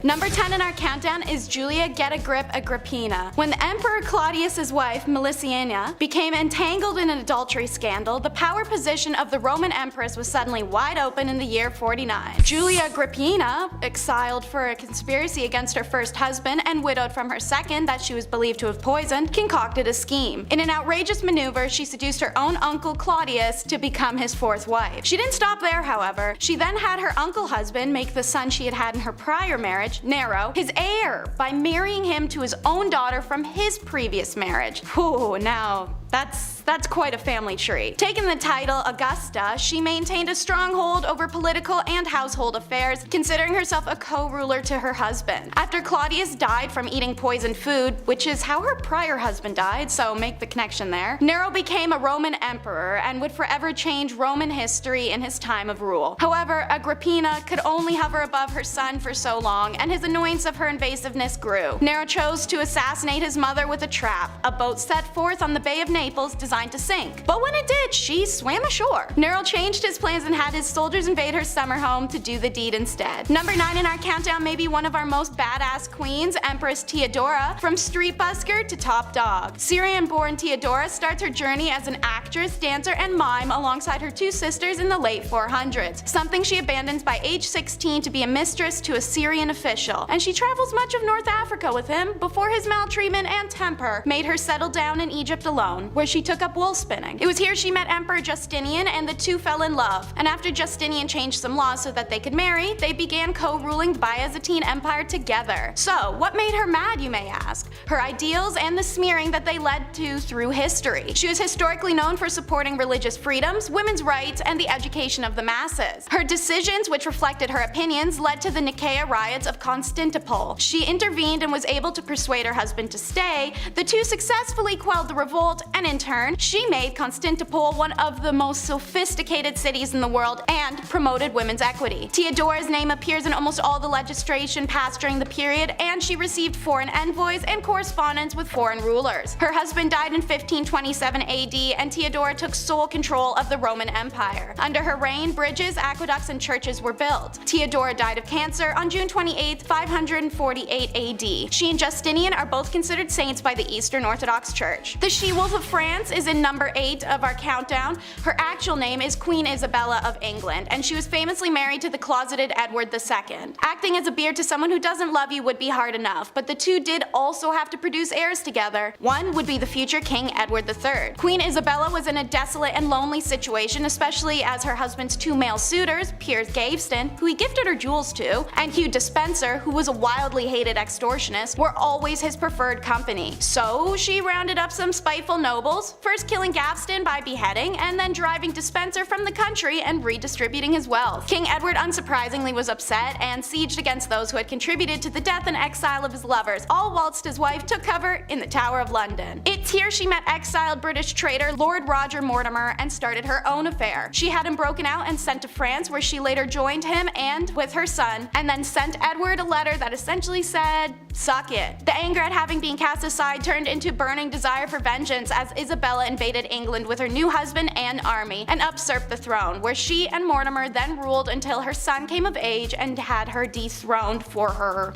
Number 10 in our countdown is Julia Get a Grip Agrippina. When the Emperor Claudius's wife, Melissina, became entangled in an adultery scandal, the power position of the Roman Empress was suddenly wide open in the year 49. Julia Agrippina, exiled for a conspiracy against her first husband and widowed from her second that she was believed to have poisoned, concocted a scheme. In an outrageous maneuver, she seduced her own uncle Claudius to become his fourth wife. She didn't stop there, however. She then had her uncle husband make the son she had had in her prior marriage, Nero, his heir by marrying him to his own daughter from his previous marriage. Whew, now that's quite a family tree. Taking the title Augusta, she maintained a stronghold over political and household affairs, considering herself a co-ruler to her husband. After Claudius died from eating poisoned food, which is how her prior husband died, so make the connection there, Nero became a Roman emperor and would forever change Roman history in his time of rule. However, Agrippina could only hover above her son for so long, and his annoyance of her invasiveness grew. Nero chose to assassinate his mother with a trap, a boat set forth on the Bay of Naples designed to sink. But when it did, she swam ashore. Nero changed his plans and had his soldiers invade her summer home to do the deed instead. Number 9 in our countdown may be one of our most badass queens, Empress Theodora, from street busker to top dog. Syrian-born Theodora starts her journey as an actress, dancer, and mime alongside her two sisters in the late 400s, something she abandons by age 16 to be a mistress to a Syrian official, and she travels much of North Africa with him before his maltreatment and temper made her settle down in Egypt alone, where she took up wool spinning. It was here she met Emperor Justinian and the two fell in love, and after Justinian changed some laws so that they could marry, they began co-ruling the Byzantine Empire together. So, what made her mad, you may ask? Her ideals and the smearing that they led to through history. She was historically known for supporting religious freedoms, women's rights, and the education of the masses. Her decisions, which reflected her opinions, led to the Nicaea riots of Constantinople. She intervened and was able to persuade her husband to stay. The two successfully quelled the revolt, and in turn, she made Constantinople one of the most sophisticated cities in the world and promoted women's equity. Theodora's name appears in almost all the legislation passed during the period, and she received foreign envoys and correspondence with foreign rulers. Her husband died in 1527 AD, and Theodora took sole control of the Roman Empire. Under her reign, bridges, aqueducts, and churches were built. Theodora died of cancer on June 28, 548 AD. She and Justinian are both considered saints by the Eastern Orthodox Church. The She-Wolf of France is in number 8 of our countdown. Her actual name is Queen Isabella of England, and she was famously married to the closeted Edward II. Acting as a beard to someone who doesn't love you would be hard enough, but the two did also have to produce heirs together. One would be the future King Edward III. Queen Isabella was in a desolate and lonely situation, especially as her husband's two male suitors, Piers Gaveston, who he gifted her jewels to, and Hugh Despenser, who was a wildly hated extortionist, were always his preferred company. So she rounded up some spiteful nobles, first killing Gaveston by beheading, and then driving Despenser from the country and redistributing his wealth. King Edward unsurprisingly was upset and sieged against those who had contributed to the death and exile of his lovers, all whilst his wife took cover in the Tower of London. It's here she met exiled British traitor Lord Roger Mortimer and started her own affair. She had him broken out and sent to France, where she later joined him and with her son, and then sent Edward a letter that essentially said, "Suck it." The anger at having been cast aside turned into burning desire for vengeance as Isabella invaded England with her new husband and army and usurped the throne, where she and Mortimer then ruled until her son came of age and had her dethroned for her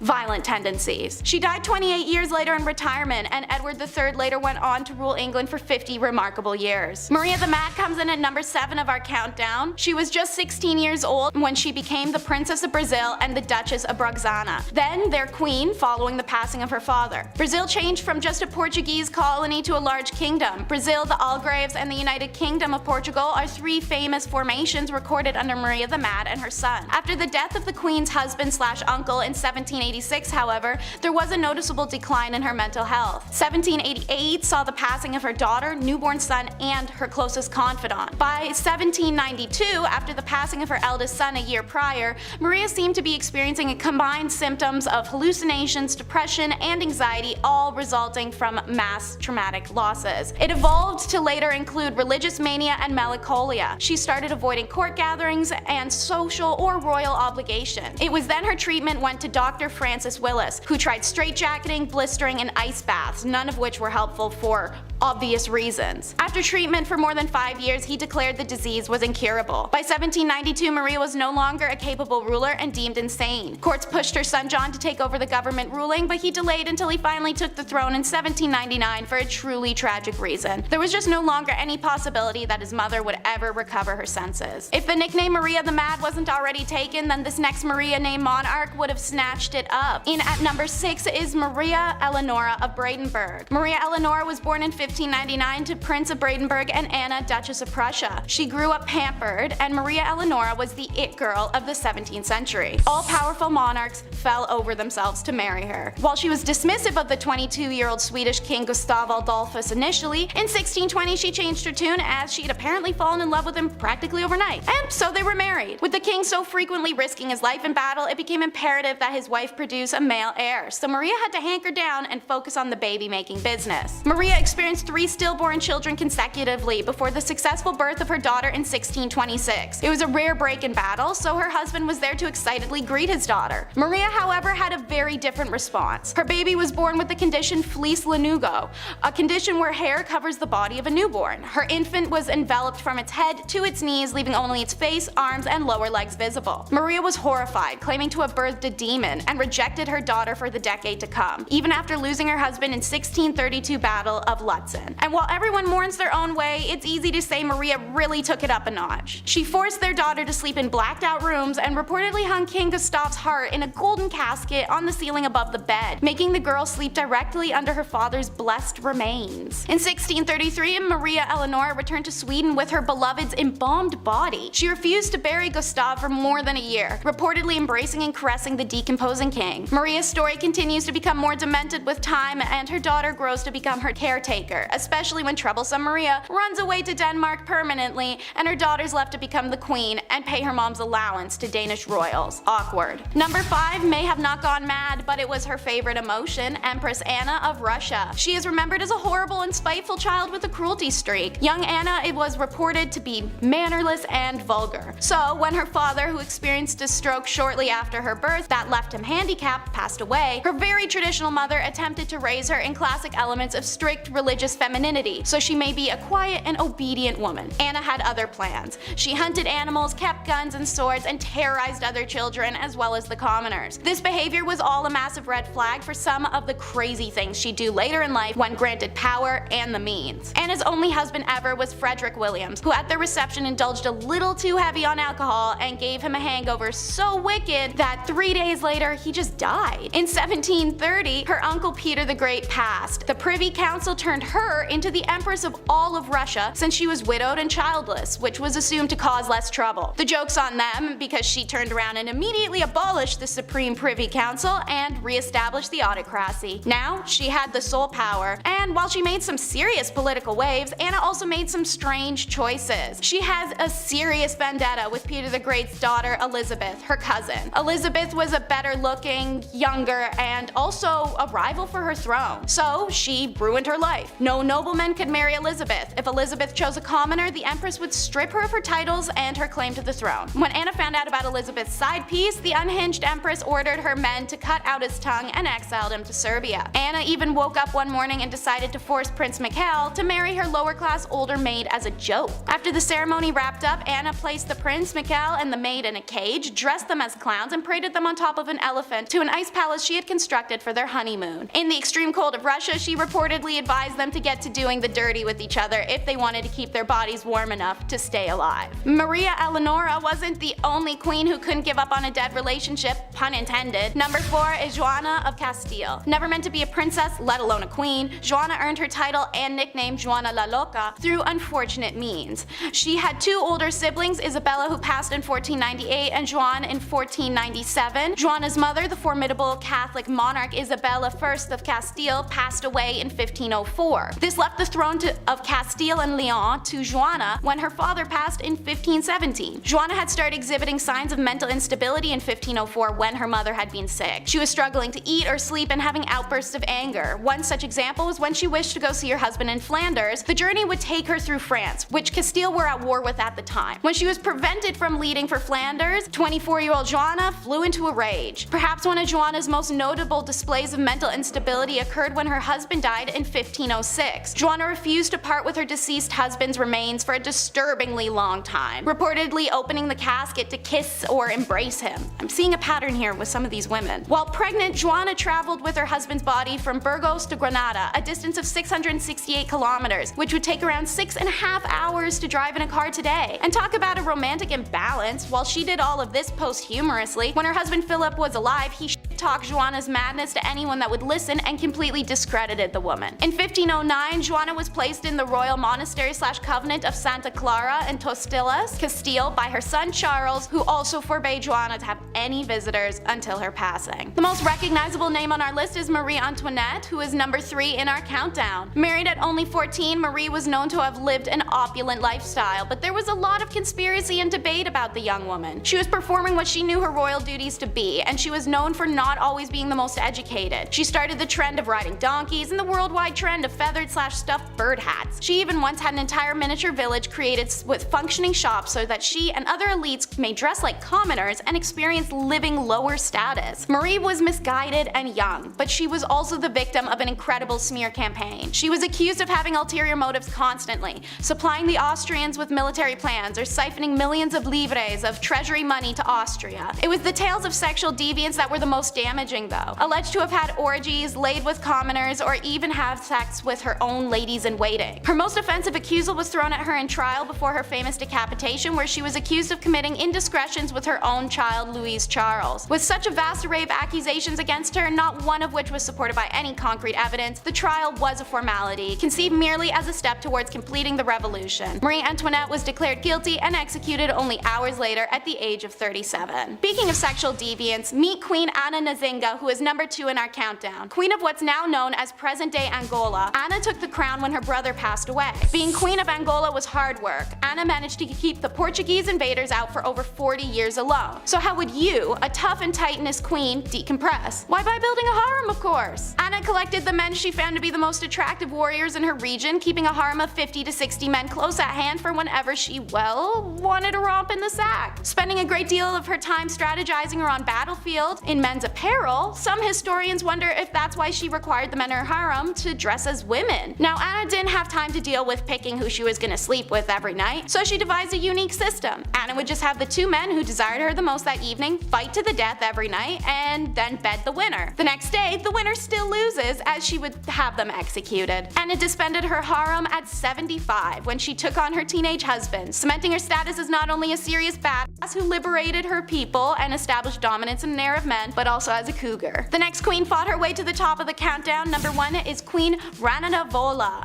violent tendencies. She died 28 years later in retirement, and Edward III later went on to rule England for 50 remarkable years. Maria the Mad comes in at number 7 of our countdown. She was just 16 years old when she became the Princess of Brazil and the Duchess of Braganza, then their queen following the passing of her father. Brazil changed from just a Portuguese colony to a large kingdom. Brazil, the Algarves, and the United Kingdom of Portugal are 3 famous formations recorded under Maria the Mad and her son. After the death of the queen's husband/uncle in 1786, however, there was a noticeable decline in her mental health. 1788 saw the passing of her daughter, newborn son, and her closest confidant. By 1792, after the passing of her eldest son a year prior, Maria seemed to be experiencing combined symptoms of hallucinations, depression, and anxiety, all resulting from mass traumatic losses. It evolved to later include religious mania and melancholia. She started avoiding court gatherings and social or royal obligation. It was then her treatment went to Dr. Francis Willis, who tried straitjacketing, blistering, and ice baths, none of which were helpful for obvious reasons. After treatment for more than 5 years, he declared the disease was incurable. By 1792, Maria was no longer a capable ruler and deemed insane. Courts pushed her son John to take over the government ruling, but he delayed until he finally took the throne in 1799 for a truly tragic reason. There was just no longer any possibility that his mother would ever recover her senses. If the nickname Maria the Mad wasn't already taken, then this next Maria named monarch would have snatched it up. In at number 6 is Maria Eleonora of Brandenburg. Maria Eleonora was born in 1599 to Prince of Brandenburg and Anna, Duchess of Prussia. She grew up pampered, and Maria Eleonora was the it girl of the 17th century. All powerful monarchs fell over themselves to marry her. While she was dismissive of the 22-year-old Swedish king Gustav Adolphus initially, in 1620 she changed her tune as she had apparently fallen in love with him practically overnight. And so they were married. With the king so frequently risking his life in battle, it became imperative that his wife produce a male heir, so Maria had to hanker down and focus on the baby-making business. Maria experienced 3 stillborn children consecutively before the successful birth of her daughter in 1626. It was a rare break in battle, so her husband was there to excitedly greet his daughter. Maria, however, had a very different response. Her baby was born with the condition fleece lanugo, a condition where hair covers the body of a newborn. Her infant was enveloped from its head to its knees, leaving only its face, arms, and lower legs visible. Maria was horrified, claiming to have birthed a demon, and rejected her daughter for the decade to come, even after losing her husband in 1632 Battle of Lutzen. And while everyone mourns their own way, it's easy to say Maria really took it up a notch. She forced their daughter to sleep in blacked out rooms and reportedly hung King Gustav's heart in a golden casket on the ceiling above the bed, making the girl sleep directly under her father's blessed remains. In 1633, Maria Eleonora returned to Sweden with her beloved's embalmed body. She refused to bury Gustav for more than a year, reportedly embracing and caressing the decomposing king. Maria's story continues to become more demented with time, and her daughter grows to become her caretaker, especially when troublesome Maria runs away to Denmark permanently and her daughter's left to become the queen and pay her mom's allowance to Danish royals. Awkward. Number 5 may have not gone mad, but it was her favorite emotion, Empress Anna of Russia. She is remembered as a horrible and spiteful child with a cruelty streak. Young Anna was reported to be mannerless and vulgar. So when her father, who experienced a stroke shortly after her birth that left him handicapped, passed away, her very traditional mother attempted to raise her in classic elements of strict religious femininity, so she may be a quiet and obedient woman. Anna had other plans. She hunted animals, kept guns and swords, and terrorized other children as well as the commoners. This behavior was all a massive red flag for some of the crazy things she'd do later in life when granted power and the means. Anna's only husband ever was Frederick Williams, who at their reception indulged a little too heavy on alcohol and gave him a hangover so wicked that 3 days later he just died. In 1730, her uncle Peter the Great passed. The Privy Council turned her into the Empress of all of Russia since she was widowed and childless, which was assumed to cause less trouble. The joke's on them, because she turned around and immediately abolished the Supreme Privy Council and re-established the autocracy. Now, she had the sole power, and while she made some serious political waves, Anna also made some strange choices. She has a serious vendetta with Peter the Great's daughter Elizabeth, her cousin. Elizabeth was a better looking, younger, and also a rival for her throne, so she ruined her life. No nobleman could marry Elizabeth. If Elizabeth chose a commoner, the Empress would strip her of her titles and her claim to the throne. When Anna found out about Elizabeth's side piece, the unhinged Empress ordered her men to cut out his tongue and exiled him to Serbia. Anna even woke up one morning and decided to force Prince Mikhail to marry her lower-class older maid as a joke. After the ceremony wrapped up, Anna placed the Prince, Mikhail, and the maid in a cage, dressed them as clowns, and paraded them on top of an elephant to an ice palace she had constructed for their honeymoon. In the extreme cold of Russia, she reportedly advised them to get to doing the dirty with each other if they wanted to keep their bodies warm enough to stay alive. Maria Eleonora wasn't the only queen who couldn't give up on a dead relationship, pun intended. Number 4 is Joanna of Castile. Never meant to be a princess, let alone a queen, Joanna earned her title and nickname Joanna la Loca through unfortunate means. She had 2 older siblings, Isabella, who passed in 1498, and Joan in 1497. Joanna's mother, the formidable Catholic monarch Isabella I of Castile, passed away in 1504. This left the throne of Castile and Leon to Joanna when her father passed in 1517. Joanna had started exhibiting signs of mental instability in 1504 when her mother had been sick. She was struggling to eat or sleep and having outbursts of anger. One such example was when she wished to go see her husband in Flanders. The journey would take her through France, which Castile were at war with at the time. When she was prevented from leaving for Flanders, 24-year-old Joanna flew into a rage. Perhaps one of Joanna's most notable displays of mental instability occurred when her husband died in 1506. VI. Joanna refused to part with her deceased husband's remains for a disturbingly long time, reportedly opening the casket to kiss or embrace him. I'm seeing a pattern here with some of these women. While pregnant, Joanna traveled with her husband's body from Burgos to Granada, a distance of 668 kilometers, which would take around 6.5 hours to drive in a car today. And talk about a romantic imbalance. While she did all of this posthumously, when her husband Philip was alive, he talked Joanna's madness to anyone that would listen and completely discredited the woman. In 1509, Joanna was placed in the royal monastery/convent of Santa Clara in Tostillas, Castile by her son Charles, who also forbade Joanna to have any visitors until her passing. The most recognizable name on our list is Marie Antoinette, who is number 3 in our countdown. Married at only 14, Marie was known to have lived an opulent lifestyle, but there was a lot of conspiracy and debate about the young woman. She was performing what she knew her royal duties to be, and she was known for not always being the most educated. She started the trend of riding donkeys and the worldwide trend of feathered/stuffed bird hats. She even once had an entire miniature village created with functioning shops so that she and other elites may dress like commoners and experience living lower status. Marie was misguided and young, but she was also the victim of an incredible smear campaign. She was accused of having ulterior motives constantly, supplying the Austrians with military plans or siphoning millions of livres of treasury money to Austria. It was the tales of sexual deviance that were the most damaging though, alleged to have had orgies, laid with commoners, or even have sex with her own ladies-in-waiting. Her most offensive accusal was thrown at her in trial before her famous decapitation, where she was accused of committing indiscretions with her own child Louise Charles. With such a vast array of accusations against her, not one of which was supported by any concrete evidence, the trial was a formality, conceived merely as a step towards completing the revolution. Marie Antoinette was declared guilty and executed only hours later at the age of 37. Speaking of sexual deviance, meet Queen Anna Nzinga, who is number 2 in our countdown. Queen of what's now known as present-day Angola, Anna took the crown when her brother passed away. Being Queen of Angola was hard work. Anna managed to keep the Portuguese invaders out for over 40 years alone. So how would you, a tough and titanous queen, decompress? Why, by building a harem, of course. Anna collected the men she found to be the most attractive warriors in her region, keeping a harem of 50 to 60 men close at hand for whenever she, well, wanted to romp in the sack. Spending a great deal of her time strategizing around battlefield in men's apparel, some historians wonder if that's why she required the men in her harem to dress as women. Now, Anna didn't have time to deal with picking who she was gonna sleep with every night, so she devised a unique system. Anna would just have the 2 men who desired her the most that evening fight to the death every night and then bed the winner. The next day, the winner still loses, as she would have them executed. Anna disbanded her harem at 75 when she took on her teenage husband, cementing her status as not only a serious badass who liberated her people and established dominance in an era of men, but also as a cougar. The next queen fought her way to the top of the countdown. Number 1 is Queen Ranavalona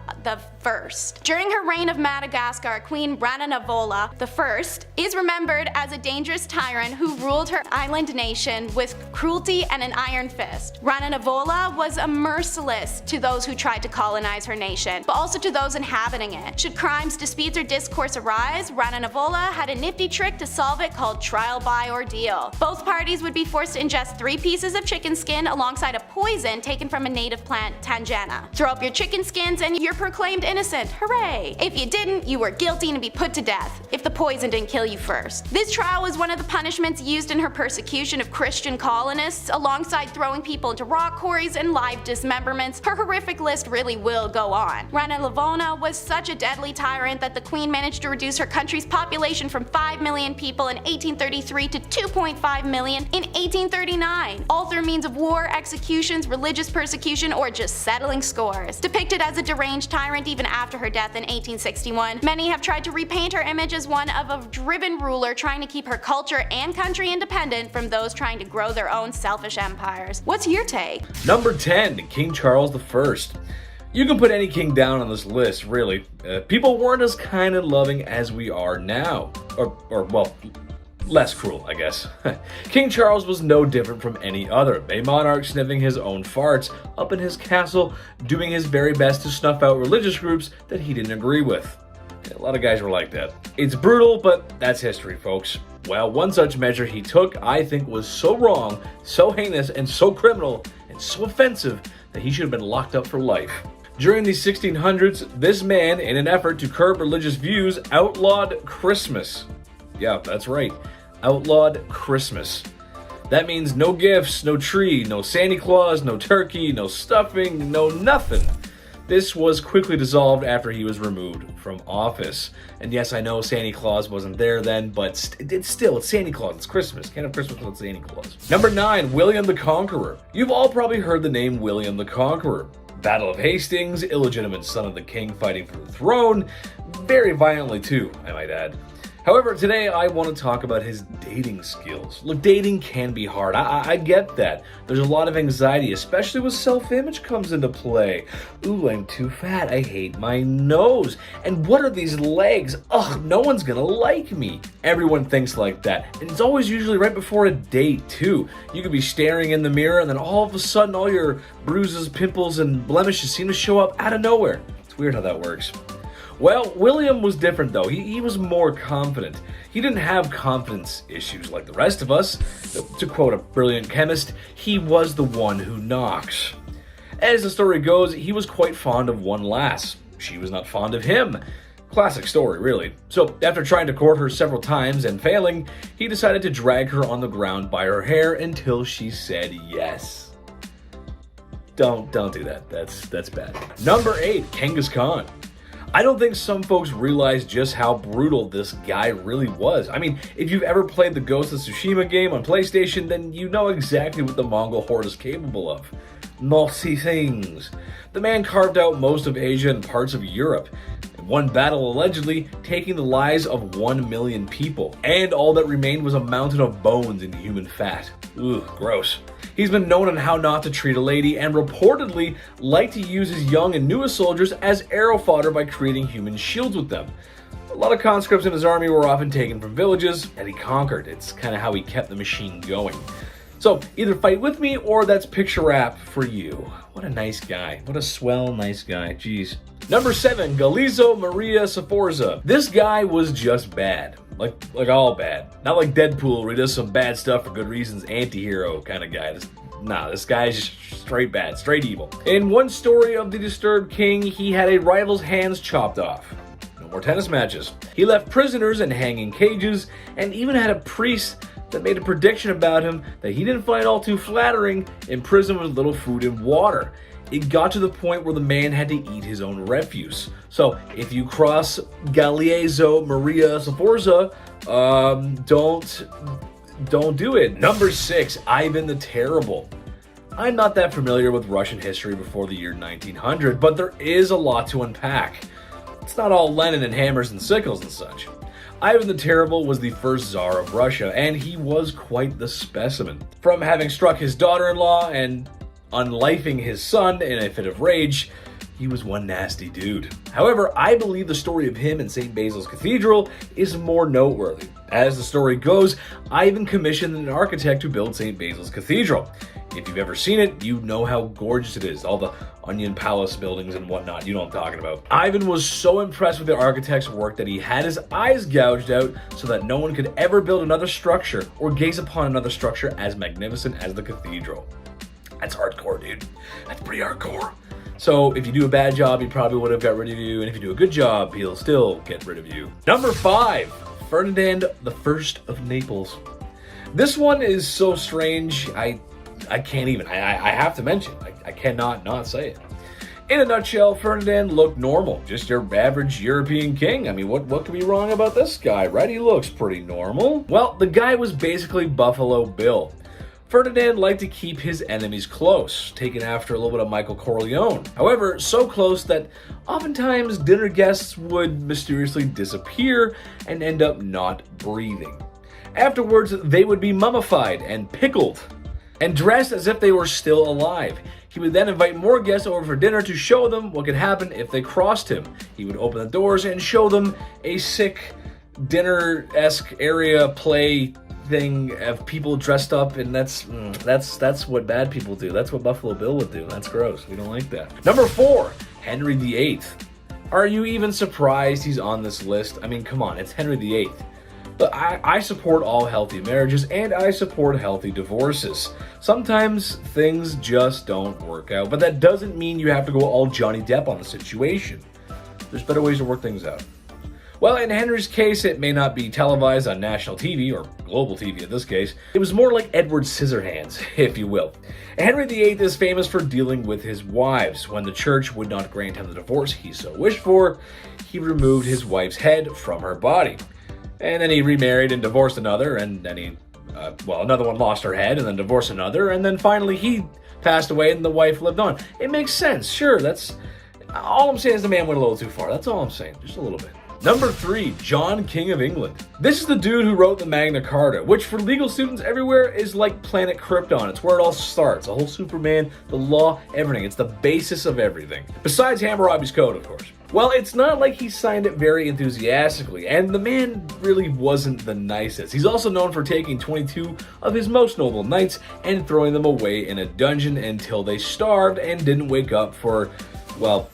I. During her reign of Madagascar, Queen Ranavalona I is remembered as a dangerous tyrant who ruled her island nation with cruelty and an iron fist. Ranavalona was a merciless to those who tried to colonize her nation, but also to those inhabiting it. Should crimes, disputes, or discourse arise, Ranavalona had a nifty trick to solve it called trial by ordeal. Both parties would be forced to ingest 3 pieces of chicken skin alongside a poison taken from a native plant, tangena. Throw up your chicken skins and you're proclaimed innocent. Hooray! If you didn't, you were guilty and to be put to death, if the poison didn't kill you first. This trial was one of the punishments used in her persecution of Christian colonists, alongside throwing people into rock quarries and live dismemberments. Her horrific list really will go on. Ranavalona was such a deadly tyrant that the queen managed to reduce her country's population from 5 million people in 1833 to 2.5 million in 1839, all through means of war, executions, religious persecution, or just settling scores. Depicted as a deranged tyrant even after her death in 1861, many have tried to repaint her image as one of a driven ruler trying to keep her culture and country independent from those trying to grow their own selfish empires. What's your take? Number 10, King Charles I. You can put any king down on this list, really. People weren't as kind and loving as we are now. Or well, less cruel, I guess. King Charles was no different from any other, a monarch sniffing his own farts up in his castle, doing his very best to snuff out religious groups that he didn't agree with. A lot of guys were like that. It's brutal, but that's history, folks. Well, one such measure he took, I think, was so wrong, so heinous, and so criminal, and so offensive that he should have been locked up for life. During the 1600s, this man, in an effort to curb religious views, outlawed Christmas. Yeah, that's right. Outlawed Christmas. That means no gifts, no tree, no Santa Claus, no turkey, no stuffing, no nothing. This was quickly dissolved after he was removed from office. And yes, I know Santa Claus wasn't there then, but it's Santa Claus, it's Christmas. Can't have Christmas without Santa Claus. Number 9, William the Conqueror. You've all probably heard the name William the Conqueror. Battle of Hastings, illegitimate son of the king fighting for the throne, very violently too, I might add. However, today I want to talk about his dating skills. Look, dating can be hard. I get that. There's a lot of anxiety, especially when self-image comes into play. Ooh, I'm too fat. I hate my nose. And what are these legs? Ugh, no one's gonna like me. Everyone thinks like that. And it's always usually right before a date, too. You could be staring in the mirror and then all of a sudden all your bruises, pimples, and blemishes seem to show up out of nowhere. It's weird how that works. Well, William was different though. He was more confident. He didn't have confidence issues like the rest of us. To quote a brilliant chemist, he was the one who knocks. As the story goes, he was quite fond of one lass. She was not fond of him. Classic story, really. So, after trying to court her several times and failing, he decided to drag her on the ground by her hair until she said yes. Don't do that. That's bad. Number 8, Genghis Khan. I don't think some folks realize just how brutal this guy really was. I mean, if you've ever played the Ghost of Tsushima game on PlayStation, then you know exactly what the Mongol horde is capable of. Naughty things. The man carved out most of Asia and parts of Europe. In one battle, allegedly, taking the lives of 1 million people. And all that remained was a mountain of bones and human fat. Ugh, gross. He's been known on how not to treat a lady and reportedly liked to use his young and newest soldiers as arrow fodder by creating human shields with them. A lot of conscripts in his army were often taken from villages that he conquered. It's kind of how he kept the machine going. So either fight with me or that's picture wrap for you. What a nice guy. What a swell nice guy. Jeez. Number 7, Galeazzo Maria Sforza. This guy was just bad. Like all bad. Not like Deadpool where he does some bad stuff for good reasons, anti-hero kind of guy. This guy is just straight bad, straight evil. In one story of the disturbed king, he had a rival's hands chopped off. No more tennis matches. He left prisoners in hanging cages and even had a priest that made a prediction about him that he didn't find all too flattering in prison with little food and water. It got to the point where the man had to eat his own refuse. So if you cross Galeazzo Maria Sforza, don't do it. Number 6, Ivan the Terrible. I'm not that familiar with Russian history before the year 1900, but there is a lot to unpack. It's not all Lenin and hammers and sickles and such. Ivan the Terrible was the first Tsar of Russia, and he was quite the specimen. From having struck his daughter-in-law and unlifing his son in a fit of rage, he was one nasty dude. However, I believe the story of him in St. Basil's Cathedral is more noteworthy. As the story goes, Ivan commissioned an architect to build St. Basil's Cathedral. If you've ever seen it, you know how gorgeous it is. All the onion palace buildings and whatnot, you know what I'm talking about. Ivan was so impressed with the architect's work that he had his eyes gouged out so that no one could ever build another structure or gaze upon another structure as magnificent as the cathedral. That's hardcore, dude. That's pretty hardcore. So if you do a bad job, he probably would have got rid of you, and if you do a good job, he'll still get rid of you. Number 5, Ferdinand I of Naples. This one is so strange, I can't even. I have to mention. I cannot not say it. In a nutshell, Ferdinand looked normal, just your average European king. I mean, what could be wrong about this guy, right? He looks pretty normal. Well, the guy was basically Buffalo Bill. Ferdinand liked to keep his enemies close, taken after a little bit of Michael Corleone. However, so close that oftentimes dinner guests would mysteriously disappear and end up not breathing. Afterwards, they would be mummified and pickled and dressed as if they were still alive. He would then invite more guests over for dinner to show them what could happen if they crossed him. He would open the doors and show them a sick dinner-esque area play thing of people dressed up, and that's what bad people do. That's what Buffalo Bill would do. That's gross. We don't like that. Number 4, Henry VIII. Are you even surprised he's on this list? I mean, come on, it's Henry VIII. But I support all healthy marriages, and I support healthy divorces. Sometimes things just don't work out, but that doesn't mean you have to go all Johnny Depp on the situation. There's better ways to work things out. Well, in Henry's case, it may not be televised on national TV, or global TV in this case. It was more like Edward Scissorhands, if you will. Henry VIII is famous for dealing with his wives. When the church would not grant him the divorce he so wished for, he removed his wife's head from her body. And then he remarried and divorced another, and then another one lost her head and then divorced another, and then finally he passed away and the wife lived on. It makes sense, sure, that's... All I'm saying is the man went a little too far, that's all I'm saying, just a little bit. Number 3, John, King of England. This is the dude who wrote the Magna Carta, which for legal students everywhere is like planet Krypton. It's where it all starts. The whole Superman, the law, everything. It's the basis of everything. Besides Hammurabi's Code, of course. Well, it's not like he signed it very enthusiastically, and the man really wasn't the nicest. He's also known for taking 22 of his most noble knights and throwing them away in a dungeon until they starved and didn't wake up for, well,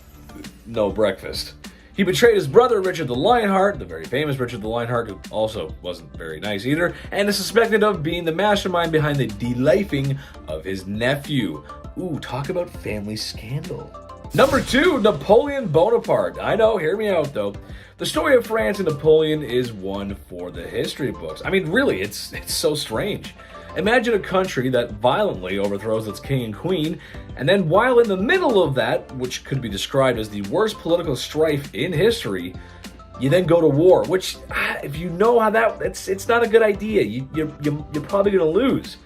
no breakfast. He betrayed his brother, Richard the Lionheart, the very famous Richard the Lionheart, who also wasn't very nice either, and is suspected of being the mastermind behind the de-lifing of his nephew. Ooh, talk about family scandal. Number 2, Napoleon Bonaparte. I know, hear me out though. The story of France and Napoleon is one for the history books. I mean, really, it's so strange. Imagine a country that violently overthrows its king and queen, and then while in the middle of that, which could be described as the worst political strife in history, you then go to war, which, if you know how it's not a good idea. You're probably going to lose.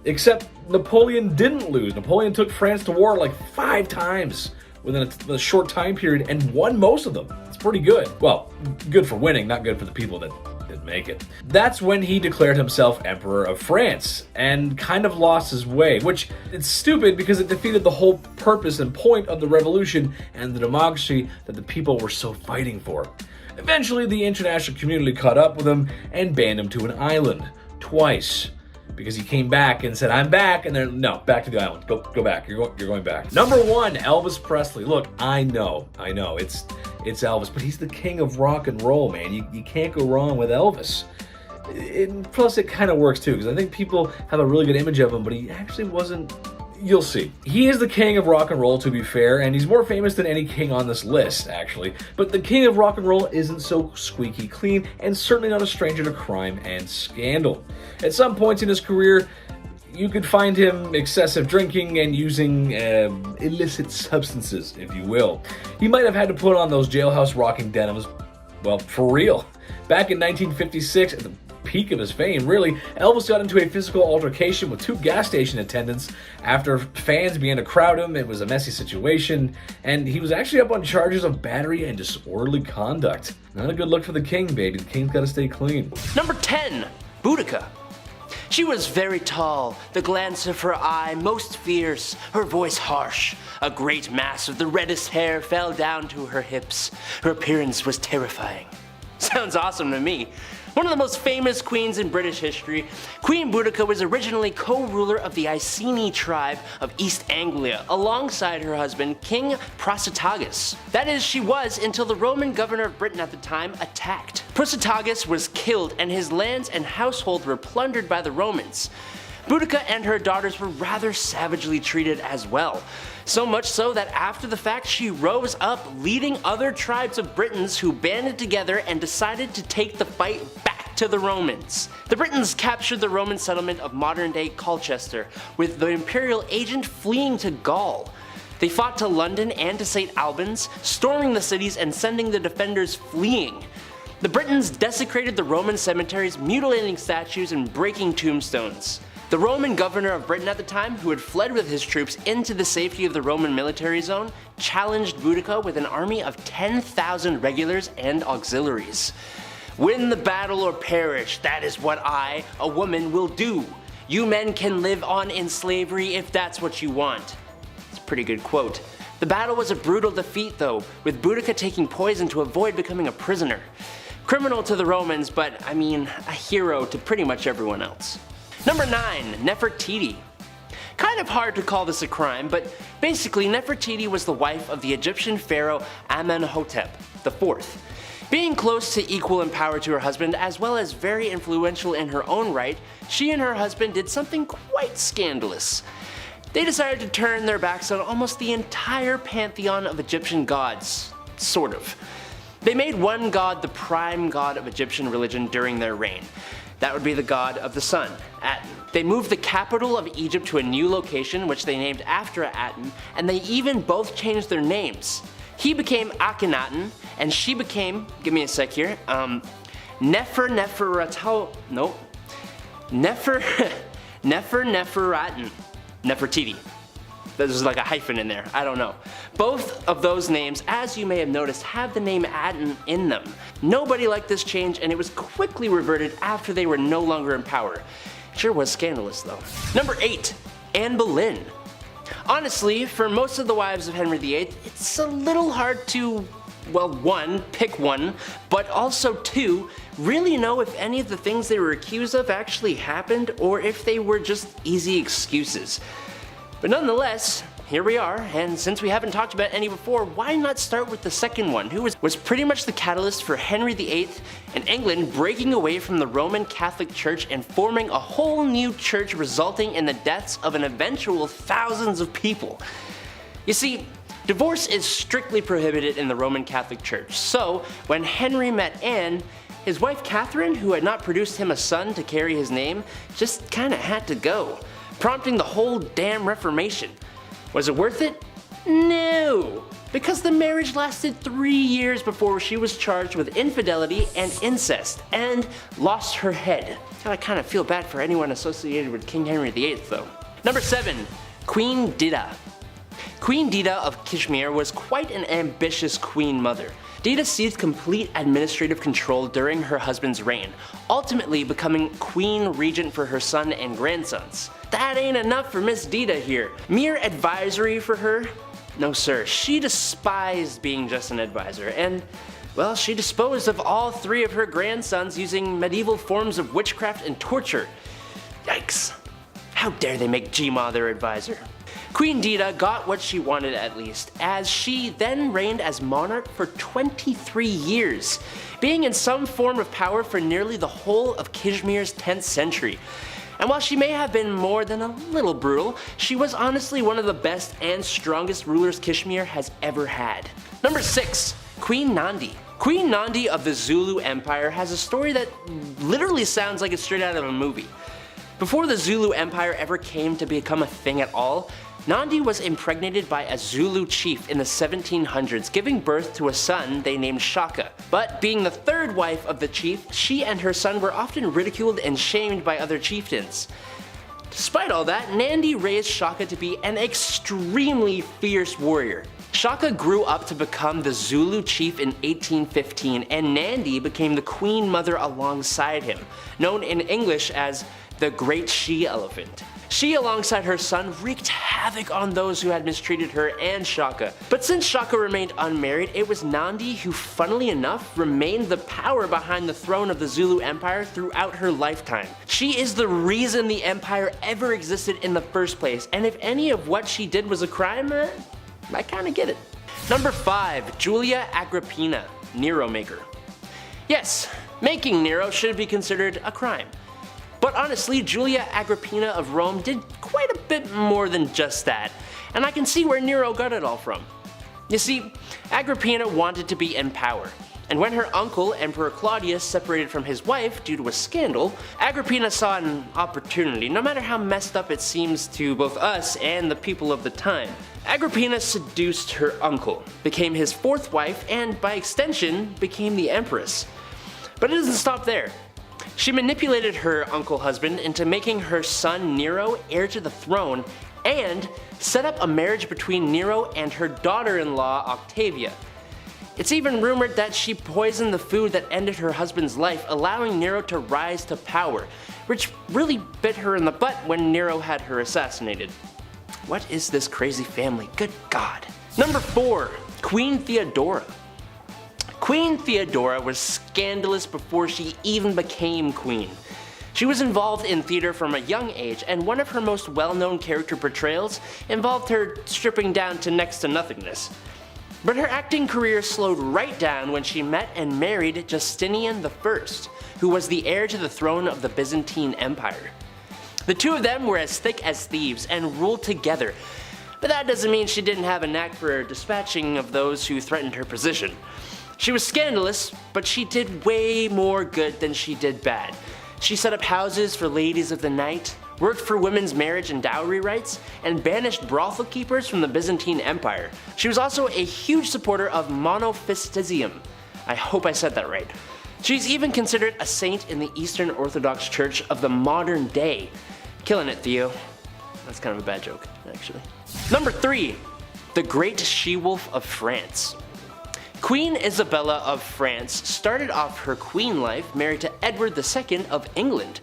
Except Napoleon didn't lose. Napoleon took France to war like 5 times within a short time period and won most of them. It's pretty good. Well, good for winning, not good for the people that didn't make it. That's when he declared himself Emperor of France and kind of lost his way, which it's stupid because it defeated the whole purpose and point of the revolution and the democracy that the people were so fighting for. Eventually, the international community caught up with him and banned him to an island twice. Because he came back and said, I'm back, and then, no, back to the island. Go back. You're going back. Number 1, Elvis Presley. Look, I know, it's Elvis, but he's the king of rock and roll, man. You can't go wrong with Elvis. Plus, it kind of works too, because I think people have a really good image of him, but he actually wasn't. You'll see. He is the king of rock and roll, to be fair, and he's more famous than any king on this list, actually. But the king of rock and roll isn't so squeaky clean, and certainly not a stranger to crime and scandal. At some points in his career, you could find him excessive drinking and using illicit substances, if you will. He might have had to put on those jailhouse rocking denims, well, for real. Back in 1956, at the peak of his fame, really, Elvis got into a physical altercation with 2 gas station attendants after fans began to crowd him. It was a messy situation, and he was actually up on charges of battery and disorderly conduct. Not a good look for the king, baby. The king's got to stay clean. Number 10, Boudicca. She was very tall, the glance of her eye most fierce, her voice harsh. A great mass of the reddest hair fell down to her hips. Her appearance was terrifying. Sounds awesome to me. One of the most famous queens in British history, Queen Boudicca was originally co-ruler of the Iceni tribe of East Anglia, alongside her husband, King Prasutagus. That is, she was until the Roman governor of Britain at the time attacked. Prasutagus was killed and his lands and household were plundered by the Romans. Boudicca and her daughters were rather savagely treated as well. So much so that after the fact she rose up, leading other tribes of Britons who banded together and decided to take the fight back to the Romans. The Britons captured the Roman settlement of modern-day Colchester, with the imperial agent fleeing to Gaul. They fought to London and to St. Albans, storming the cities and sending the defenders fleeing. The Britons desecrated the Roman cemeteries, mutilating statues and breaking tombstones. The Roman governor of Britain at the time, who had fled with his troops into the safety of the Roman military zone, challenged Boudicca with an army of 10,000 regulars and auxiliaries. Win the battle or perish, that is what I, a woman, will do. You men can live on in slavery if that's what you want. It's a pretty good quote. The battle was a brutal defeat though, with Boudicca taking poison to avoid becoming a prisoner. Criminal to the Romans, but I mean, a hero to pretty much everyone else. Number 9, Nefertiti. Kind of hard to call this a crime, but basically Nefertiti was the wife of the Egyptian pharaoh Amenhotep IV. Being close to equal in power to her husband, as well as very influential in her own right, she and her husband did something quite scandalous. They decided to turn their backs on almost the entire pantheon of Egyptian gods. Sort of. They made one god the prime god of Egyptian religion during their reign. That would be the god of the sun, Aten. They moved the capital of Egypt to a new location which they named after Aten, and they even both changed their names. He became Akhenaten, and she became, give me a sec here, Nefertiti. There's like a hyphen in there, I don't know. Both of those names, as you may have noticed, have the name Aten in them. Nobody liked this change, and it was quickly reverted after they were no longer in power. Sure was scandalous though. Number 8. Anne Boleyn. Honestly, for most of the wives of Henry VIII, it's a little hard to, well, 1, pick one, but also 2, really know if any of the things they were accused of actually happened or if they were just easy excuses. But nonetheless, here we are, and since we haven't talked about any before, why not start with the second one, who was pretty much the catalyst for Henry VIII and England breaking away from the Roman Catholic Church and forming a whole new church, resulting in the deaths of an eventual thousands of people. You see, divorce is strictly prohibited in the Roman Catholic Church, so when Henry met Anne, his wife Catherine, who had not produced him a son to carry his name, just kinda had to go, prompting the whole damn Reformation. Was it worth it? No, because the marriage lasted 3 years before she was charged with infidelity and incest, and lost her head. I kinda feel bad for anyone associated with King Henry VIII though. Number 7. Queen Dida. Queen Dida of Kashmir was quite an ambitious queen mother. Dida seized complete administrative control during her husband's reign, ultimately becoming queen regent for her son and grandsons. That ain't enough for Miss Dida here. Mere advisory for her? No sir, she despised being just an advisor, and well, she disposed of all 3 of her grandsons using medieval forms of witchcraft and torture. Yikes. How dare they make Jima their advisor? Queen Dida got what she wanted at least, as she then reigned as monarch for 23 years, being in some form of power for nearly the whole of Kashmir's 10th century. And while she may have been more than a little brutal, she was honestly one of the best and strongest rulers Kashmir has ever had. Number 6. Queen Nandi. Queen Nandi of the Zulu Empire has a story that literally sounds like it's straight out of a movie. Before the Zulu Empire ever came to become a thing at all, Nandi was impregnated by a Zulu chief in the 1700s, giving birth to a son they named Shaka. But being the 3rd wife of the chief, she and her son were often ridiculed and shamed by other chieftains. Despite all that, Nandi raised Shaka to be an extremely fierce warrior. Shaka grew up to become the Zulu chief in 1815, and Nandi became the queen mother alongside him, known in English as the Great She-Elephant. She, alongside her son, wreaked havoc on those who had mistreated her and Shaka. But since Shaka remained unmarried, it was Nandi who, funnily enough, remained the power behind the throne of the Zulu Empire throughout her lifetime. She is the reason the empire ever existed in the first place, and if any of what she did was a crime, I kinda get it. Number 5. Julia Agrippina, Nero maker. Yes, making Nero should be considered a crime. But honestly, Julia Agrippina of Rome did quite a bit more than just that, and I can see where Nero got it all from. You see, Agrippina wanted to be in power, and when her uncle, Emperor Claudius, separated from his wife due to a scandal, Agrippina saw an opportunity, no matter how messed up it seems to both us and the people of the time. Agrippina seduced her uncle, became his 4th wife, and by extension, became the empress. But it doesn't stop there. She manipulated her uncle husband into making her son Nero heir to the throne, and set up a marriage between Nero and her daughter-in-law Octavia. It's even rumored that she poisoned the food that ended her husband's life, allowing Nero to rise to power, which really bit her in the butt when Nero had her assassinated. What is this crazy family? Good God. Number 4. Queen Theodora. Queen Theodora was scandalous before she even became queen. She was involved in theater from a young age, and one of her most well-known character portrayals involved her stripping down to next to nothingness. But her acting career slowed right down when she met and married Justinian I, who was the heir to the throne of the Byzantine Empire. The two of them were as thick as thieves and ruled together, but that doesn't mean she didn't have a knack for dispatching of those who threatened her position. She was scandalous, but she did way more good than she did bad. She set up houses for ladies of the night, worked for women's marriage and dowry rights, and banished brothel keepers from the Byzantine Empire. She was also a huge supporter of monophysitism. I hope I said that right. She's even considered a saint in the Eastern Orthodox Church of the modern day. Killing it, Theo. That's kind of a bad joke, actually. Number 3. The Great She-Wolf of France. Queen Isabella of France started off her queen life married to Edward II of England,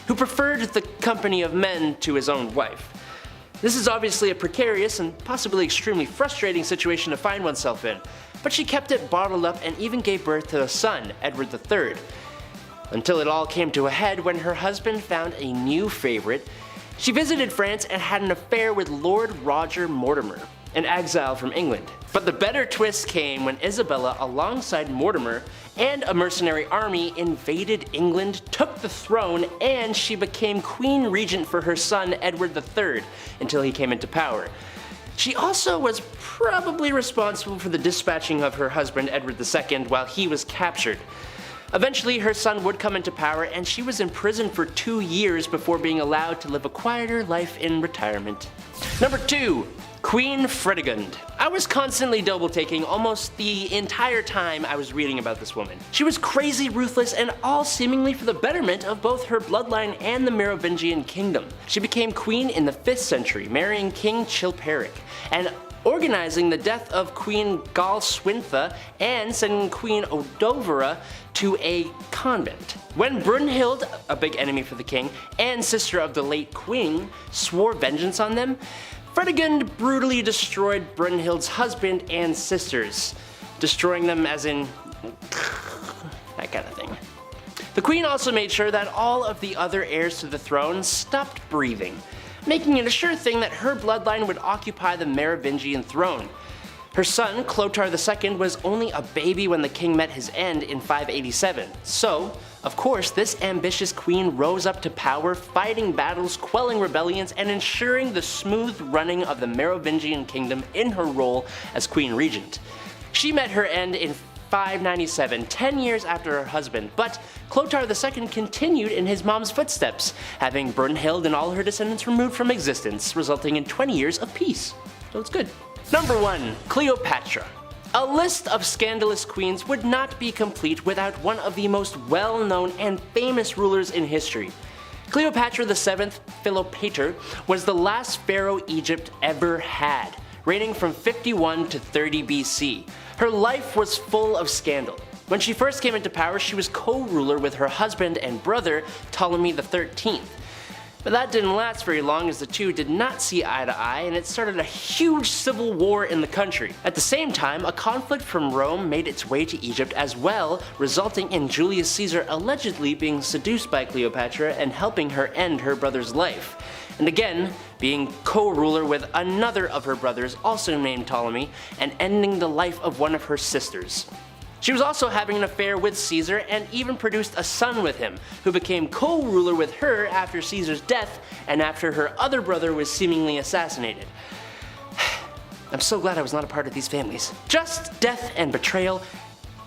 who preferred the company of men to his own wife. This is obviously a precarious and possibly extremely frustrating situation to find oneself in, but she kept it bottled up and even gave birth to a son, Edward III. Until it all came to a head when her husband found a new favorite. She visited France and had an affair with Lord Roger Mortimer, an exile from England. But the better twist came when Isabella, alongside Mortimer and a mercenary army, invaded England, took the throne, and she became queen regent for her son Edward III until he came into power. She also was probably responsible for the dispatching of her husband Edward II while he was captured. Eventually her son would come into power and she was imprisoned for 2 years before being allowed to live a quieter life in retirement. Number 2. Queen Fredegund. I was constantly double taking almost the entire time I was reading about this woman. She was crazy ruthless and all seemingly for the betterment of both her bloodline and the Merovingian kingdom. She became queen in the 5th century, marrying King Chilperic, and organizing the death of Queen Galswintha and sending Queen Odovera to a convent. When Brunhild, a big enemy for the king, and sister of the late queen, swore vengeance on them, Fredegund brutally destroyed Brunhild's husband and sisters, destroying them as in that kind of thing. The queen also made sure that all of the other heirs to the throne stopped breathing, making it a sure thing that her bloodline would occupy the Merovingian throne. Her son, Clotaire II, was only a baby when the king met his end in 587, so, of course, this ambitious queen rose up to power, fighting battles, quelling rebellions, and ensuring the smooth running of the Merovingian kingdom in her role as queen regent. She met her end in 597, 10 years after her husband, but Clotaire II continued in his mom's footsteps, having Brunhild and all her descendants removed from existence, resulting in 20 years of peace. So it's good. Number 1. Cleopatra. A list of scandalous queens would not be complete without one of the most well-known and famous rulers in history. Cleopatra VII Philopator was the last pharaoh Egypt ever had, reigning from 51 to 30 BC. Her life was full of scandal. When she first came into power, she was co-ruler with her husband and brother Ptolemy XIII. But that didn't last very long, as the two did not see eye to eye, and it started a huge civil war in the country. At the same time, a conflict from Rome made its way to Egypt as well, resulting in Julius Caesar allegedly being seduced by Cleopatra and helping her end her brother's life. And again, being co-ruler with another of her brothers, also named Ptolemy, and ending the life of one of her sisters. She was also having an affair with Caesar and even produced a son with him, who became co-ruler with her after Caesar's death and after her other brother was seemingly assassinated. I'm so glad I was not a part of these families. Just death and betrayal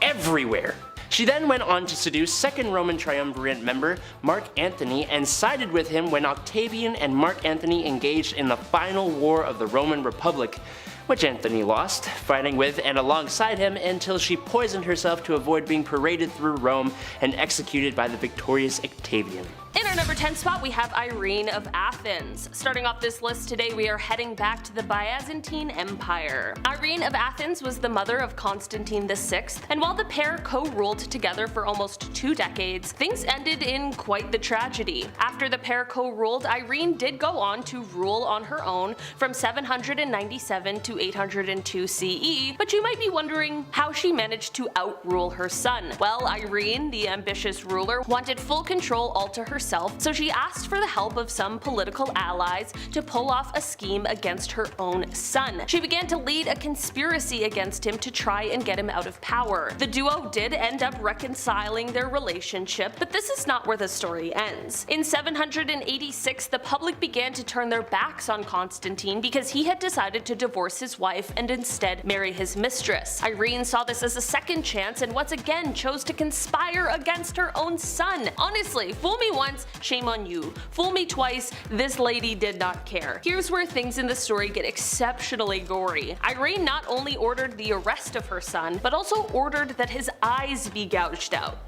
everywhere. She then went on to seduce second Roman triumvirate member Mark Antony and sided with him when Octavian and Mark Antony engaged in the final war of the Roman Republic, which Antony lost, fighting with and alongside him until she poisoned herself to avoid being paraded through Rome and executed by the victorious Octavian. In our number 10 spot, we have Irene of Athens. Starting off this list today, we are heading back to the Byzantine Empire. Irene of Athens was the mother of Constantine VI, and while the pair co-ruled together for almost 2 decades, things ended in quite the tragedy. After the pair co-ruled, Irene did go on to rule on her own from 797 to 802 CE, but you might be wondering how she managed to outrule her son. Well, Irene, the ambitious ruler, wanted full control all to herself, so she asked for the help of some political allies to pull off a scheme against her own son. She began to lead a conspiracy against him to try and get him out of power. The duo did end up reconciling their relationship, but this is not where the story ends. In 786, the public began to turn their backs on Constantine because he had decided to divorce his his wife and instead marry his mistress. Irene saw this as a second chance and once again chose to conspire against her own son. Honestly, fool me once, shame on you. Fool me twice, this lady did not care. Here's where things in the story get exceptionally gory. Irene not only ordered the arrest of her son, but also ordered that his eyes be gouged out.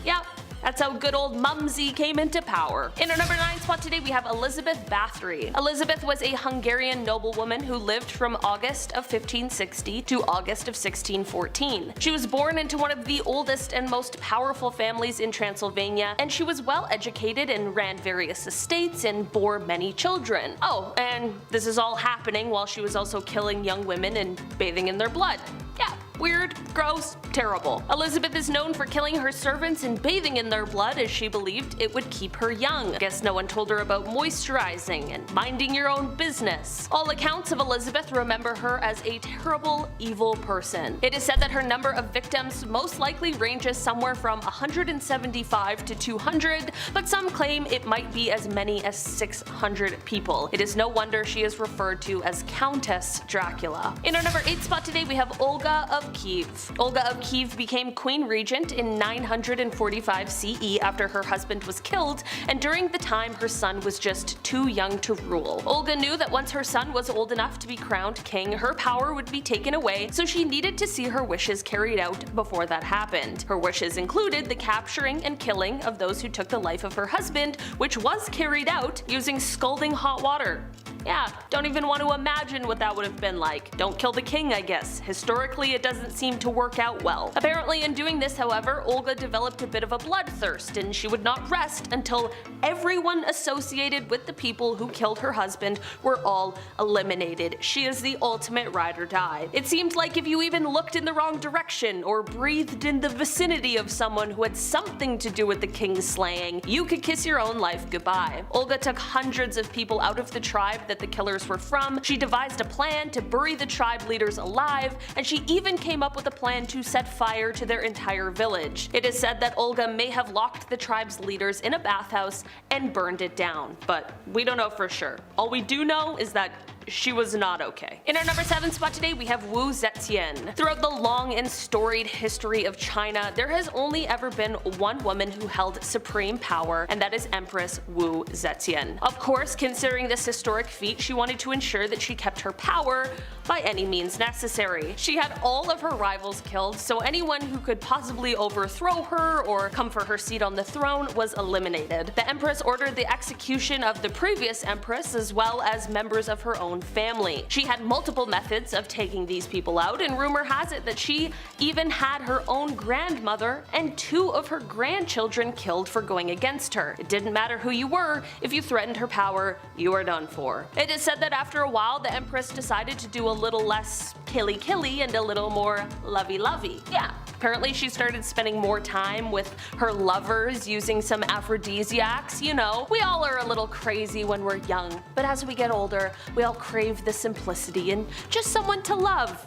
Yep. That's how good old Mumsy came into power. In our number 9 spot today, we have Elizabeth Bathory. Elizabeth was a Hungarian noblewoman who lived from August of 1560 to August of 1614. She was born into one of the oldest and most powerful families in Transylvania, and she was well educated and ran various estates and bore many children. Oh, and this is all happening while she was also killing young women and bathing in their blood. Yeah. Weird, gross, terrible. Elizabeth is known for killing her servants and bathing in their blood as she believed it would keep her young. Guess no one told her about moisturizing and minding your own business. All accounts of Elizabeth remember her as a terrible, evil person. It is said that her number of victims most likely ranges somewhere from 175 to 200, but some claim it might be as many as 600 people. It is no wonder she is referred to as Countess Dracula. In our number 8 spot today, we have Olga of Kiev. Olga of Kiev became queen regent in 945 CE after her husband was killed, and during the time her son was just too young to rule. Olga knew that once her son was old enough to be crowned king, her power would be taken away, so she needed to see her wishes carried out before that happened. Her wishes included the capturing and killing of those who took the life of her husband, which was carried out using scalding hot water. Yeah, don't even want to imagine what that would have been like. Don't kill the king, I guess. Historically, it doesn't seem to work out well. Apparently, in doing this, however, Olga developed a bit of a bloodthirst, and she would not rest until everyone associated with the people who killed her husband were all eliminated. She is the ultimate ride or die. It seemed like if you even looked in the wrong direction or breathed in the vicinity of someone who had something to do with the king's slaying, you could kiss your own life goodbye. Olga took hundreds of people out of the tribe that the killers were from, she devised a plan to bury the tribe leaders alive, and she even came up with a plan to set fire to their entire village. It is said that Olga may have locked the tribe's leaders in a bathhouse and burned it down, but we don't know for sure. All we do know is that she was not okay. In our number 7 spot today, we have Wu Zetian. Throughout the long and storied history of China, there has only ever been one woman who held supreme power, and that is Empress Wu Zetian. Of course, considering this historic feat, she wanted to ensure that she kept her power by any means necessary. She had all of her rivals killed, so anyone who could possibly overthrow her or come for her seat on the throne was eliminated. The Empress ordered the execution of the previous Empress as well as members of her own family. She had multiple methods of taking these people out, and rumor has it that she even had her own grandmother and 2 of her grandchildren killed for going against her. It didn't matter who you were, if you threatened her power, you were done for. It is said that after a while, the Empress decided to do a little less killy and a little more lovey-lovey. Yeah, apparently she started spending more time with her lovers, using some aphrodisiacs. You know, we all are a little crazy when we're young, but as we get older, we all crave the simplicity and just someone to love.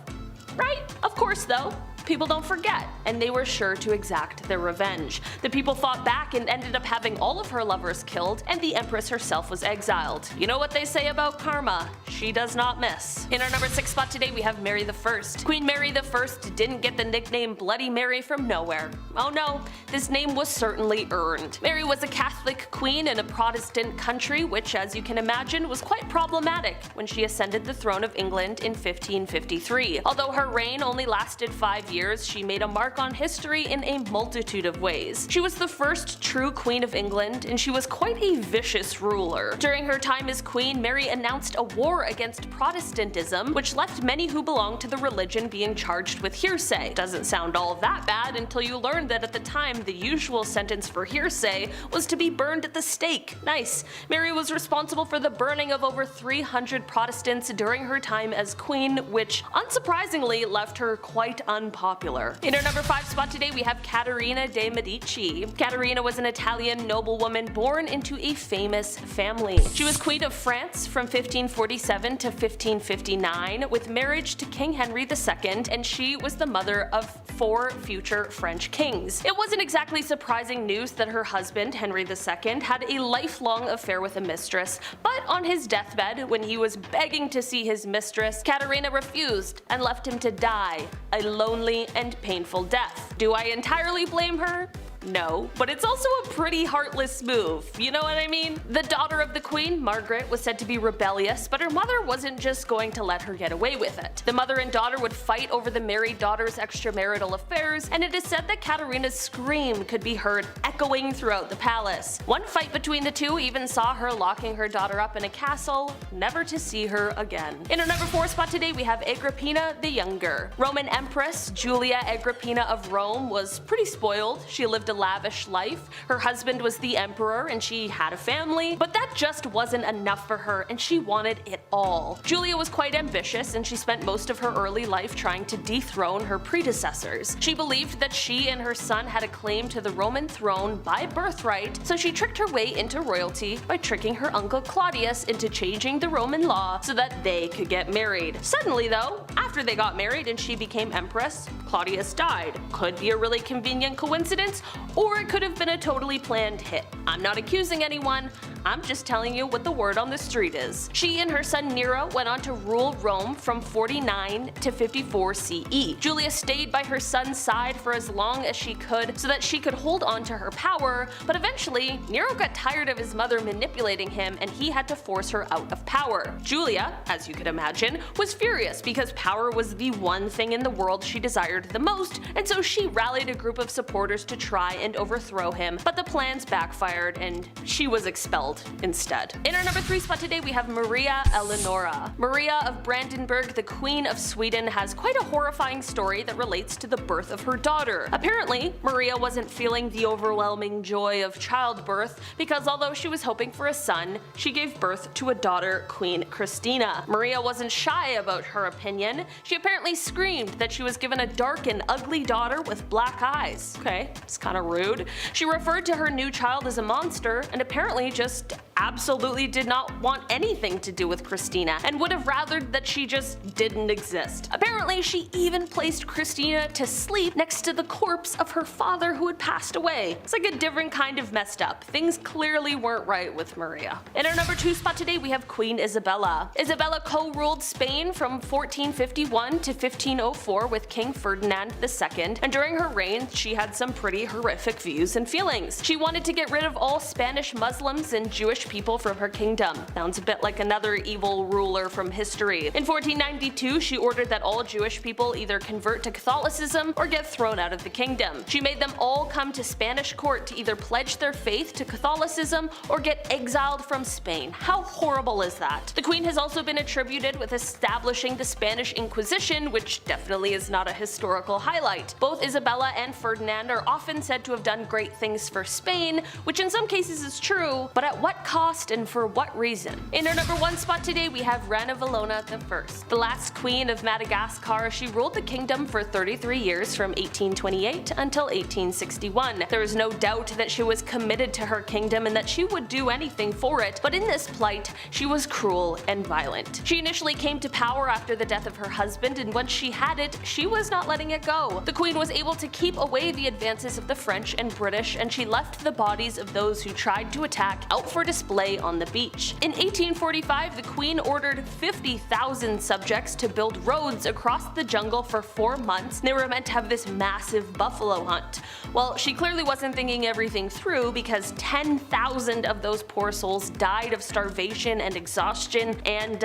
Right? Of course though. People don't forget, and they were sure to exact their revenge. The people fought back and ended up having all of her lovers killed, and the Empress herself was exiled. You know what they say about karma? She does not miss. In our number 6 spot today, we have Mary I. Queen Mary I didn't get the nickname Bloody Mary from nowhere. Oh no, this name was certainly earned. Mary was a Catholic queen in a Protestant country, which, as you can imagine, was quite problematic when she ascended the throne of England in 1553. Although her reign only lasted 5 years, she made a mark on history in a multitude of ways. She was the first true Queen of England, and she was quite a vicious ruler. During her time as queen, Mary announced a war against Protestantism, which left many who belonged to the religion being charged with heresy. Doesn't sound all that bad until you learn that at the time the usual sentence for heresy was to be burned at the stake. Nice. Mary was responsible for the burning of over 300 Protestants during her time as queen, which unsurprisingly left her quite unpopular popular. In our number 5 spot today we have Caterina de' Medici. Caterina was an Italian noblewoman born into a famous family. She was Queen of France from 1547 to 1559 with marriage to King Henry II, and she was the mother of 4 future French kings. It wasn't exactly surprising news that her husband, Henry II, had a lifelong affair with a mistress, but on his deathbed, when he was begging to see his mistress, Caterina refused and left him to die a lonely and painful death. Do I entirely blame her? No, but it's also a pretty heartless move, you know what I mean? The daughter of the queen, Margaret, was said to be rebellious, but her mother wasn't just going to let her get away with it. The mother and daughter would fight over the married daughter's extramarital affairs, and it is said that Caterina's scream could be heard echoing throughout the palace. One fight between the two even saw her locking her daughter up in a castle, never to see her again. In our number 4 spot today we have Agrippina the Younger. Roman Empress Julia Agrippina of Rome was pretty spoiled. She lived a lavish life. Her husband was the emperor and she had a family, but that just wasn't enough for her and she wanted it all. Julia was quite ambitious and she spent most of her early life trying to dethrone her predecessors. She believed that she and her son had a claim to the Roman throne by birthright, so she tricked her way into royalty by tricking her uncle Claudius into changing the Roman law so that they could get married. Suddenly though, after they got married and she became empress, Claudius died. Could be a really convenient coincidence, or it could have been a totally planned hit. I'm not accusing anyone, I'm just telling you what the word on the street is. She and her son Nero went on to rule Rome from 49 to 54 CE. Julia stayed by her son's side for as long as she could so that she could hold on to her power, but eventually Nero got tired of his mother manipulating him and he had to force her out of power. Julia, as you could imagine, was furious because power was the one thing in the world she desired the most, and so she rallied a group of supporters to try and overthrow him, but the plans backfired and she was expelled instead. In our number 3 spot today we have Maria Eleonora. Maria of Brandenburg, the Queen of Sweden, has quite a horrifying story that relates to the birth of her daughter. Apparently, Maria wasn't feeling the overwhelming joy of childbirth because although she was hoping for a son, she gave birth to a daughter, Queen Christina. Maria wasn't shy about her opinion. She apparently screamed that she was given a dark and ugly daughter with black eyes. Okay, it's kind of rude. She referred to her new child as a monster and apparently just absolutely did not want anything to do with Christina and would have rathered that she just didn't exist. Apparently, she even placed Christina to sleep next to the corpse of her father who had passed away. It's like a different kind of messed up. Things clearly weren't right with Maria. In our number 2 spot today we have Queen Isabella. Isabella co-ruled Spain from 1451 to 1504 with King Ferdinand II, and during her reign she had some pretty horrific views and feelings. She wanted to get rid of all Spanish Muslims and Jewish people from her kingdom. Sounds a bit like another evil ruler from history. In 1492, she ordered that all Jewish people either convert to Catholicism or get thrown out of the kingdom. She made them all come to Spanish court to either pledge their faith to Catholicism or get exiled from Spain. How horrible is that? The queen has also been attributed with establishing the Spanish Inquisition, which definitely is not a historical highlight. Both Isabella and Ferdinand are often said to have done great things for Spain, which in some cases is true, but at what cost and for what reason? In our number 1 spot today we have Ranavalona I. The last queen of Madagascar, she ruled the kingdom for 33 years from 1828 until 1861. There is no doubt that she was committed to her kingdom and that she would do anything for it, but in this plight, she was cruel and violent. She initially came to power after the death of her husband, and once she had it, she was not letting it go. The queen was able to keep away the advances of the French and British, and she left the bodies of those who tried to attack out for display on the beach. In 1845, the queen ordered 50,000 subjects to build roads across the jungle for 4 months. They were meant to have this massive buffalo hunt. Well, she clearly wasn't thinking everything through because 10,000 of those poor souls died of starvation and exhaustion, and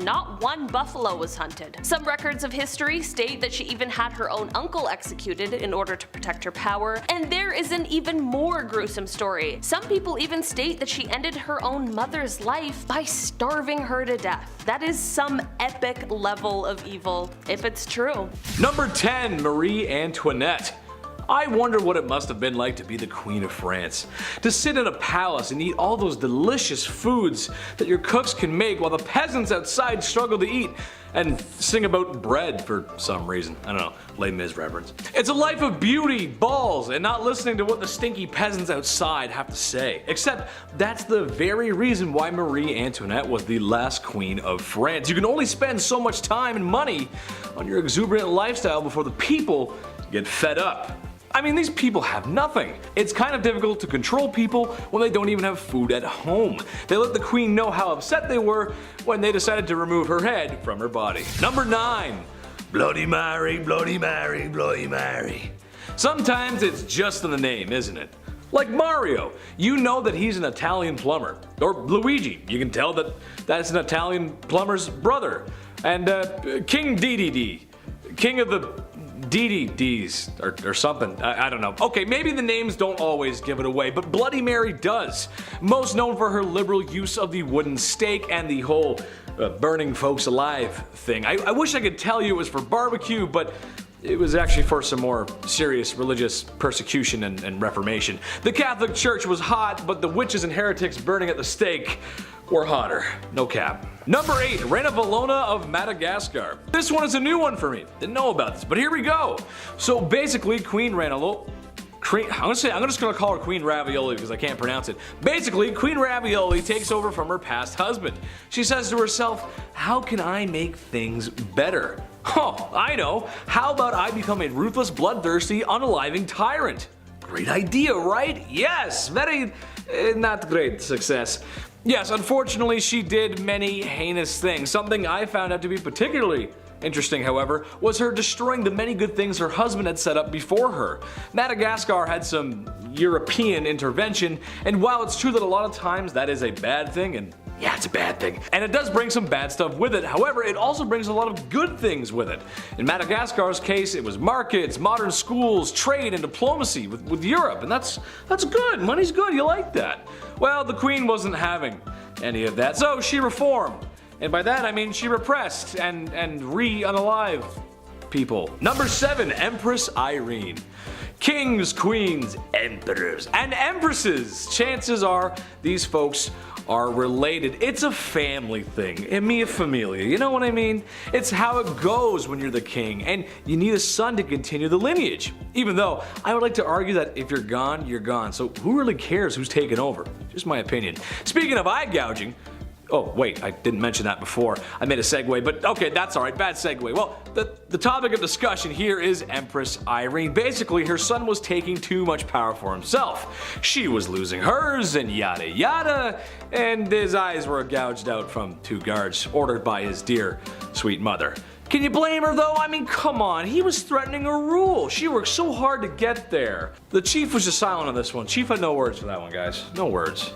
not one buffalo was hunted. Some records of history state that she even had her own uncle executed in order to protect her power, and there is an even more gruesome story. Some people even state that she ended her own mother's life by starving her to death. That is some epic level of evil, if it's true. Number 10, Marie Antoinette. I wonder what it must have been like to be the Queen of France. To sit in a palace and eat all those delicious foods that your cooks can make while the peasants outside struggle to eat and sing about bread for some reason. I don't know, Les Mis reference. It's a life of beauty, balls, and not listening to what the stinky peasants outside have to say. Except that's the very reason why Marie Antoinette was the last queen of France. You can only spend so much time and money on your exuberant lifestyle before the people get fed up. I mean, these people have nothing. It's kind of difficult to control people when they don't even have food at home. They let the queen know how upset they were when they decided to remove her head from her body. Number 9. Bloody Mary, Bloody Mary, Bloody Mary. Sometimes it's just in the name, isn't it? Like Mario, you know that he's an Italian plumber. Or Luigi, you can tell that that's an Italian plumber's brother. And King DDD, King of the DDDs or something. I don't know. Okay, maybe the names don't always give it away, but Bloody Mary does. Most known for her liberal use of the wooden stake and the whole burning folks alive thing. I wish I could tell you it was for barbecue, but it was actually for some more serious religious persecution and reformation. The Catholic Church was hot, but the witches and heretics burning at the stake were hotter. No cap. Number 8, Ranavalona of Madagascar. This one is a new one for me. Didn't know about this, but here we go. So basically, Queen Ranavalona, I'm just gonna call her Queen Ravioli because I can't pronounce it. Basically, Queen Ravioli takes over from her past husband. She says to herself, how can I make things better? Oh, I know. How about I become a ruthless, bloodthirsty, unaliving tyrant? Great idea, right? Yes, very not great success. Yes, unfortunately she did many heinous things. Something I found out to be particularly interesting, however, was her destroying the many good things her husband had set up before her. Madagascar had some European intervention, and while it's true that a lot of times that is a bad thing, and yeah, it's a bad thing, and it does bring some bad stuff with it, however, it also brings a lot of good things with it. In Madagascar's case, it was markets, modern schools, trade, and diplomacy with Europe, and that's good. Money's good, you like that. Well, the queen wasn't having any of that, so she reformed. And by that I mean she repressed and unalive people. Number 7, Empress Irene. Kings, queens, emperors, and empresses. Chances are these folks are related. It's a family thing. E mia familia, you know what I mean? It's how it goes when you're the king, and you need a son to continue the lineage. Even though I would like to argue that if you're gone, you're gone. So who really cares who's taken over? Just my opinion. Speaking of eye gouging, oh wait, I didn't mention that before. I made a segue, but okay, that's alright, bad segue. Well, the topic of discussion here is Empress Irene. Basically, her son was taking too much power for himself. She was losing hers, and yada yada, and his eyes were gouged out from 2 guards, ordered by his dear, sweet mother. Can you blame her though? I mean, come on, he was threatening her rule. She worked so hard to get there. The chief was just silent on this one. Chief had no words for that one, guys. No words.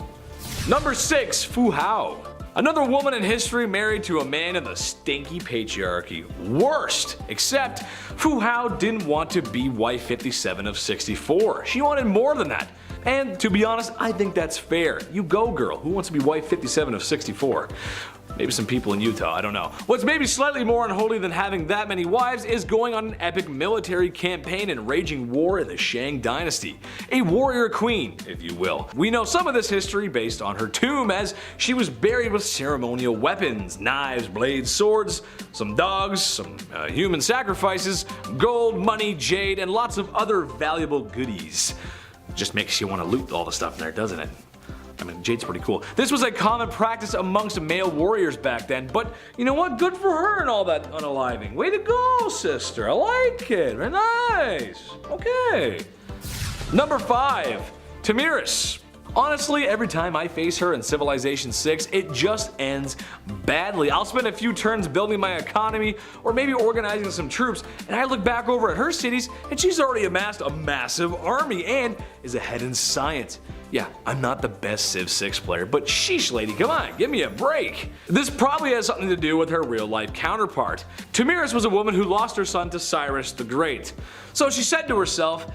Number 6, Fu Hao. Another woman in history married to a man in the stinky patriarchy. Worst! Except Fu Hao didn't want to be wife 57 of 64. She wanted more than that. And to be honest, I think that's fair. You go, girl. Who wants to be wife 57 of 64? Maybe some people in Utah, I don't know. What's maybe slightly more unholy than having that many wives is going on an epic military campaign and raging war in the Shang dynasty. A warrior queen, if you will. We know some of this history based on her tomb, as she was buried with ceremonial weapons, knives, blades, swords, some dogs, some human sacrifices, gold, money, jade, and lots of other valuable goodies. Just makes you want to loot all the stuff in there, doesn't it? I mean, jade's pretty cool. This was a common practice amongst male warriors back then, but you know what? Good for her and all that unaliving. Way to go, sister. I like it. Very nice. Okay. Number 5, Tamiris. Honestly, every time I face her in Civilization 6, it just ends badly. I'll spend a few turns building my economy or maybe organizing some troops, and I look back over at her cities and she's already amassed a massive army and is ahead in science. Yeah, I'm not the best Civ 6 player, but sheesh lady, come on, give me a break. This probably has something to do with her real life counterpart. Tamiris was a woman who lost her son to Cyrus the Great. So she said to herself,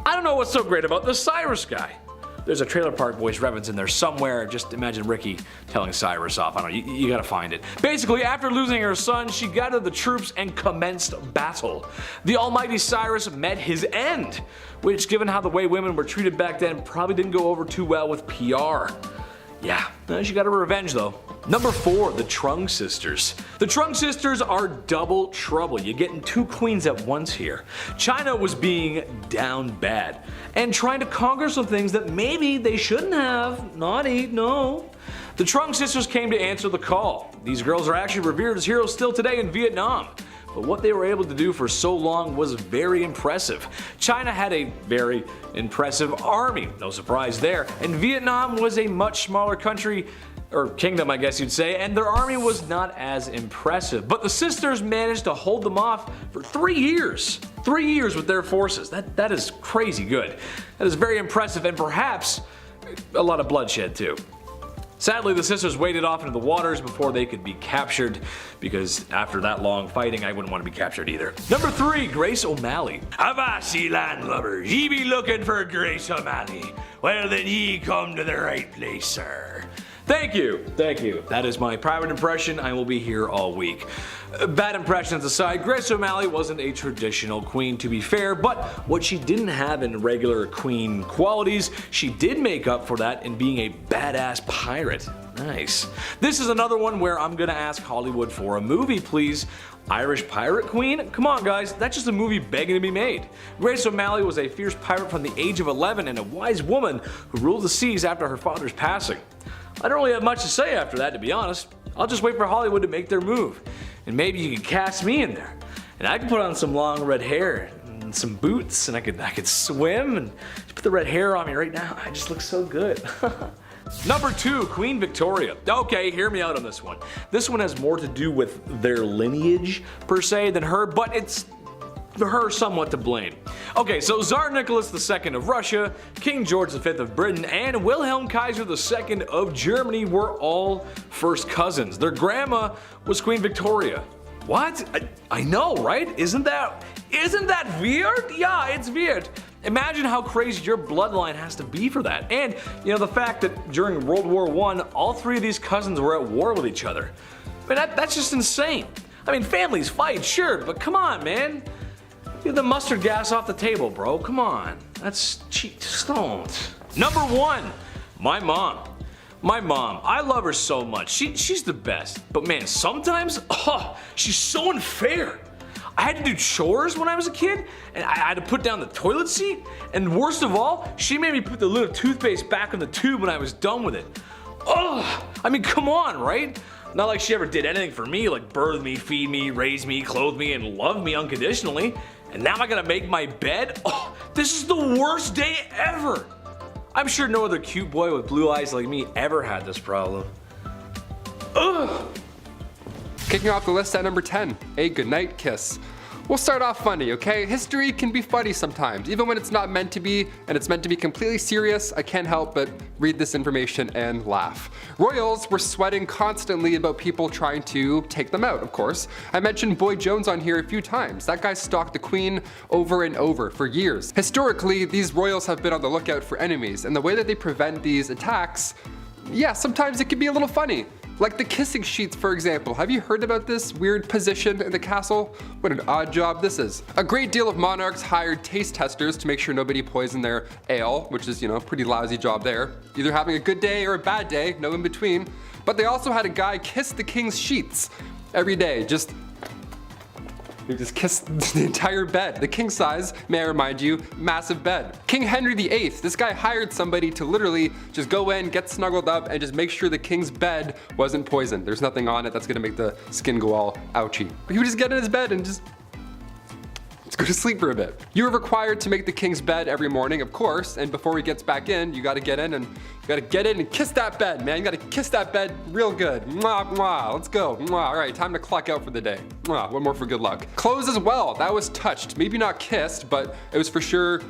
I don't know what's so great about this Cyrus guy. There's a Trailer Park Boys reference in there somewhere. Just imagine Ricky telling Cyrus off. I don't know, you gotta find it. Basically, after losing her son, she gathered the troops and commenced battle. The almighty Cyrus met his end, which, given how the way women were treated back then, probably didn't go over too well with PR. Yeah, she got her revenge though. Number 4, the Trung Sisters. The Trung Sisters are double trouble. You're getting two queens at once here. China was being down bad and trying to conquer some things that maybe they shouldn't have. Naughty, no. The Trung Sisters came to answer the call. These girls are actually revered as heroes still today in Vietnam. But what they were able to do for so long was very impressive. China had a very impressive army, no surprise there, and Vietnam was a much smaller country, or kingdom I guess you'd say, and their army was not as impressive. But the sisters managed to hold them off for 3 years. 3 years with their forces. That is crazy good. That is very impressive, and perhaps a lot of bloodshed too. Sadly, the sisters waded off into the waters before they could be captured, because after that long fighting, I wouldn't want to be captured either. Number 3, Grace O'Malley. Avasi landlubbers, ye be looking for Grace O'Malley. Well then ye come to the right place, sir. Thank you, thank you. That is my private impression. I will be here all week. Bad impressions aside, Grace O'Malley wasn't a traditional queen, to be fair, but what she didn't have in regular queen qualities, she did make up for that in being a badass pirate. Nice. This is another one where I'm gonna ask Hollywood for a movie, please. Irish pirate queen? Come on guys, that's just a movie begging to be made. Grace O'Malley was a fierce pirate from the age of 11 and a wise woman who ruled the seas after her father's passing. I don't really have much to say after that, to be honest. I'll just wait for Hollywood to make their move. And maybe you can cast me in there. And I can put on some long red hair and some boots, and I could swim and just put the red hair on me right now. I just look so good. Number 2, Queen Victoria. Okay, hear me out on this one. This one has more to do with their lineage per se than her, but it's her somewhat to blame. Okay, so Tsar Nicholas II of Russia, King George V of Britain, and Wilhelm Kaiser II of Germany were all first cousins. Their grandma was Queen Victoria. What? I know, right? Isn't that weird? Yeah, it's weird. Imagine how crazy your bloodline has to be for that. And, the fact that during World War I, all 3 of these cousins were at war with each other. I mean, that's just insane. I mean, families fight, sure, but come on, man. Get the mustard gas off the table, bro. Come on. That's cheap. Just don't. Number 1, my mom. My mom. I love her so much. She's the best. But man, sometimes, she's so unfair. I had to do chores when I was a kid, and I had to put down the toilet seat, and worst of all, she made me put the lid of toothpaste back in the tube when I was done with it. Ugh! I mean, come on, right? Not like she ever did anything for me, like birth me, feed me, raise me, clothe me, and love me unconditionally. And now I gotta make my bed? Oh, this is the worst day ever! I'm sure no other cute boy with blue eyes like me ever had this problem. Ugh! Kicking off the list at number 10, a goodnight kiss. We'll start off funny, okay? History can be funny sometimes, even when it's not meant to be, and it's meant to be completely serious. I can't help but read this information and laugh. Royals were sweating constantly about people trying to take them out, of course. I mentioned Boy Jones on here a few times. That guy stalked the queen over and over for years. Historically, these royals have been on the lookout for enemies, and the way that they prevent these attacks, yeah, sometimes it can be a little funny. Like the kissing sheets, for example. Have you heard about this weird position in the castle? What an odd job this is. A great deal of monarchs hired taste testers to make sure nobody poisoned their ale, which is, a pretty lousy job there. Either having a good day or a bad day, no in between. But they also had a guy kiss the king's sheets every day, He just kissed the entire bed. The king size, may I remind you, massive bed. King Henry VIII, this guy hired somebody to literally just go in, get snuggled up, and just make sure the king's bed wasn't poisoned. There's nothing on it that's gonna make the skin go all ouchy. But he would just get in his bed and just go to sleep for a bit. You are required to make the king's bed every morning, of course, and before he gets back in, you gotta get in and kiss that bed, man. You gotta kiss that bed real good. Mwah, mwah, let's go. Mwah. All right, time to clock out for the day. Mwah, one more for good luck. Clothes as well, that was touched. Maybe not kissed, but it was for sure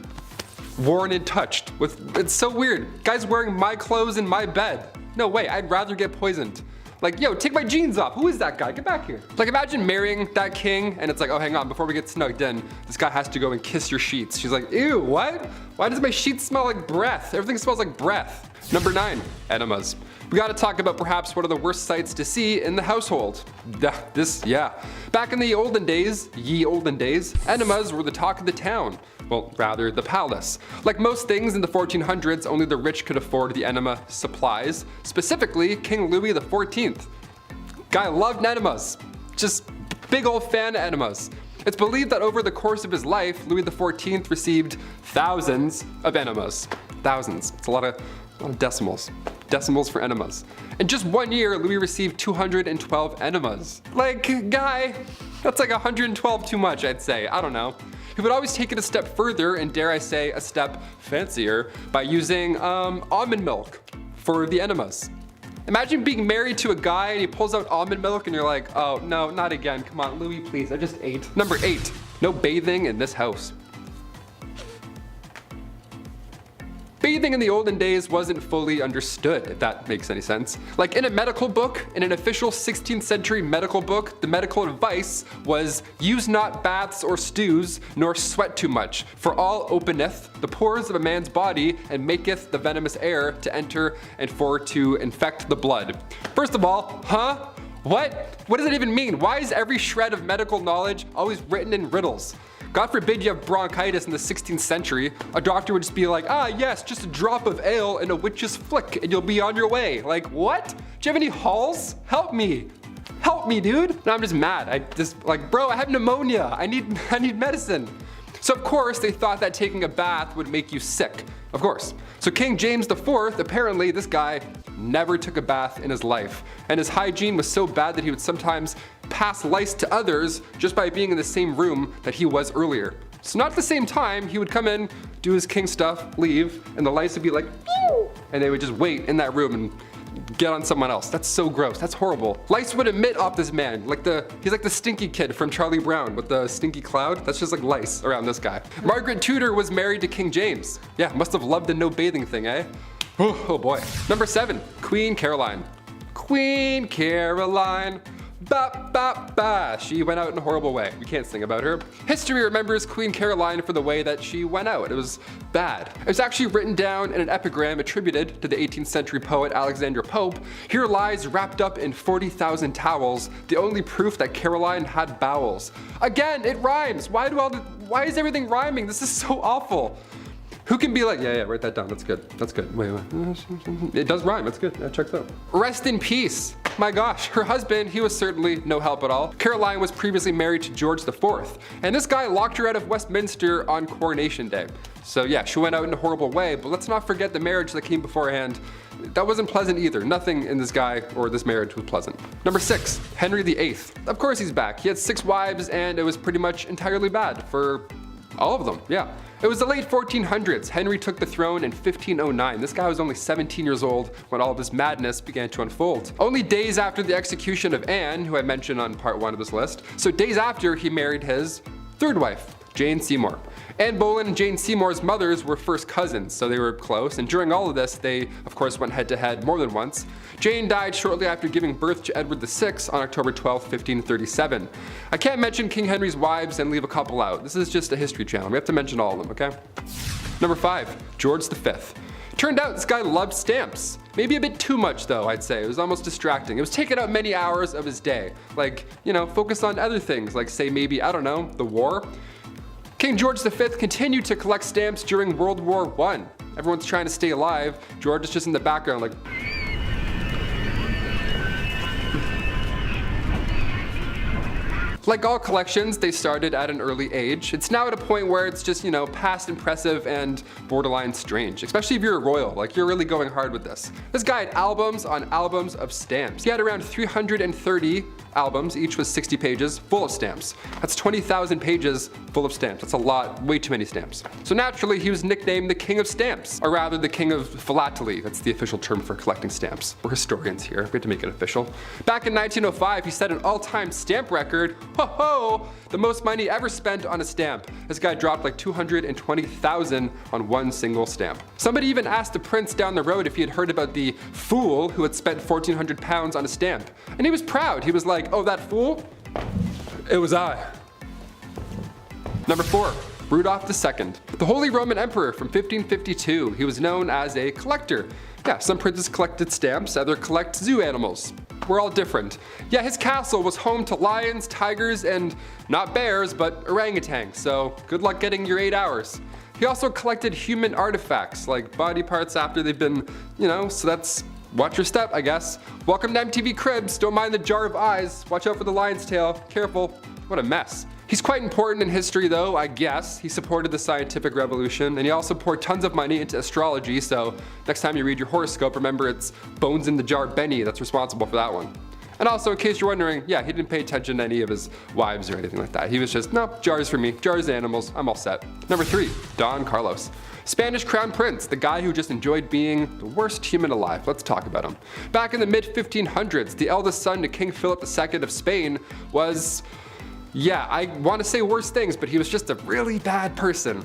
worn and touched. It's so weird. Guys wearing my clothes in my bed. No way, I'd rather get poisoned. Like, yo, take my jeans off. Who is that guy? Get back here. Like, imagine marrying that king and it's like, oh, hang on, before we get snugged in, this guy has to go and kiss your sheets. She's like, ew, what? Why does my sheets smell like breath? Everything smells like breath. Number 9, enemas. We gotta talk about perhaps one of the worst sights to see in the household. Back in the olden days, enemas were the talk of the town. Well, rather, the palace. Like most things in the 1400s, only the rich could afford the enema supplies, specifically King Louis XIV. Guy loved enemas. Just big old fan of enemas. It's believed that over the course of his life, Louis XIV received thousands of enemas. Thousands. It's a lot of decimals. Decimals for enemas. In just 1 year, Louis received 212 enemas. Like, guy, that's like 112 too much, I'd say. I don't know. He would always take it a step further, and dare I say, a step fancier, by using almond milk for the enemas. Imagine being married to a guy and he pulls out almond milk and you're like, oh no, not again. Come on, Louis, please, I just ate. Number 8, no bathing in this house. Bathing in the olden days wasn't fully understood, if that makes any sense. Like in a medical book, in an official 16th century medical book, the medical advice was, use not baths or stews, nor sweat too much, for all openeth the pores of a man's body, and maketh the venomous air to enter and for to infect the blood. First of all, huh? What? What does it even mean? Why is every shred of medical knowledge always written in riddles? God forbid you have bronchitis in the 16th century. A doctor would just be like, ah yes, just a drop of ale and a witch's flick and you'll be on your way. Like, what? Do you have any halls? Help me. Help me, dude. No, I'm just mad. I just like, bro, I have pneumonia. I need medicine. So of course they thought that taking a bath would make you sick. Of course. So King James IV, apparently this guy never took a bath in his life. And his hygiene was so bad that he would sometimes pass lice to others just by being in the same room that he was earlier. So not at the same time, he would come in, do his king stuff, leave, and the lice would be like, pew! And they would just wait in that room and get on someone else. That's so gross, that's horrible. Lice would emit off this man, he's like the stinky kid from Charlie Brown with the stinky cloud. That's just like lice around this guy. Margaret Tudor was married to King James. Yeah, must have loved the no bathing thing, eh? Oh boy. Number 7, Queen Caroline. Queen Caroline. Ba ba ba. She went out in a horrible way. We can't sing about her. History remembers Queen Caroline for the way that she went out. It was bad. It was actually written down in an epigram attributed to the 18th century poet Alexander Pope. Here lies wrapped up in 40,000 towels, the only proof that Caroline had bowels. Again, it rhymes. Why is everything rhyming? This is so awful. Who can be like, yeah, write that down, that's good, that's good. Wait. It does rhyme, that's good, that checks out. Rest in peace. My gosh, her husband, he was certainly no help at all. Caroline was previously married to George IV, and this guy locked her out of Westminster on Coronation Day. So yeah, she went out in a horrible way, but let's not forget the marriage that came beforehand. That wasn't pleasant either. Nothing in this guy or this marriage was pleasant. Number 6, Henry VIII. Of course he's back. He had 6 wives and it was pretty much entirely bad for all of them, yeah. It was the late 1400s. Henry took the throne in 1509. This guy was only 17 years old when all of this madness began to unfold. Only days after the execution of Anne, who I mentioned on part 1 of this list, so days after he married his 3rd wife, Jane Seymour. Anne Boleyn and Jane Seymour's mothers were first cousins, so they were close, and during all of this, they of course went head to head more than once. Jane died shortly after giving birth to Edward VI on October 12, 1537. I can't mention King Henry's wives and leave a couple out. This is just a history channel. We have to mention all of them, okay? Number 5, George V. Turned out this guy loved stamps. Maybe a bit too much though, I'd say. It was almost distracting. It was taking up many hours of his day. Like, you know, focus on other things, like say maybe, I don't know, the war. King George V continued to collect stamps during World War I. Everyone's trying to stay alive. George is just in the background like, like all collections, they started at an early age. It's now at a point where it's just, you know, past impressive and borderline strange. Especially if you're a royal, like you're really going hard with this. This guy had albums on albums of stamps. He had around 330 albums, each was 60 pages, full of stamps. That's 20,000 pages full of stamps. That's a lot, way too many stamps. So naturally, he was nicknamed the King of Stamps, or rather the King of Philately. That's the official term for collecting stamps. We're historians here, we have to make it official. Back in 1905, he set an all-time stamp record, ho-ho, the most money ever spent on a stamp. This guy dropped like 220,000 on one single stamp. Somebody even asked the prince down the road if he had heard about the fool who had spent 1,400 pounds on a stamp. And he was proud. He was like, oh, that fool? It was I. Number 4. Rudolph II, the Holy Roman Emperor from 1552. He was known as a collector. Yeah, some princes collected stamps, others collect zoo animals. We're all different. Yeah, his castle was home to lions, tigers, and not bears, but orangutans, so good luck getting your 8 hours. He also collected human artifacts, like body parts after they've been, so that's watch your step, I guess. Welcome to MTV Cribs, don't mind the jar of eyes, watch out for the lion's tail, careful. What a mess. He's quite important in history though, I guess. He supported the scientific revolution, and he also poured tons of money into astrology, so next time you read your horoscope, remember it's Bones in the Jar Benny that's responsible for that one. And also, in case you're wondering, yeah, he didn't pay attention to any of his wives or anything like that. He was just, no, jars for me, jars animals, I'm all set. Number 3, Don Carlos. Spanish Crown Prince, the guy who just enjoyed being the worst human alive. Let's talk about him. Back in the mid-1500s, the eldest son to King Philip II of Spain was, yeah, I want to say worse things, but he was just a really bad person.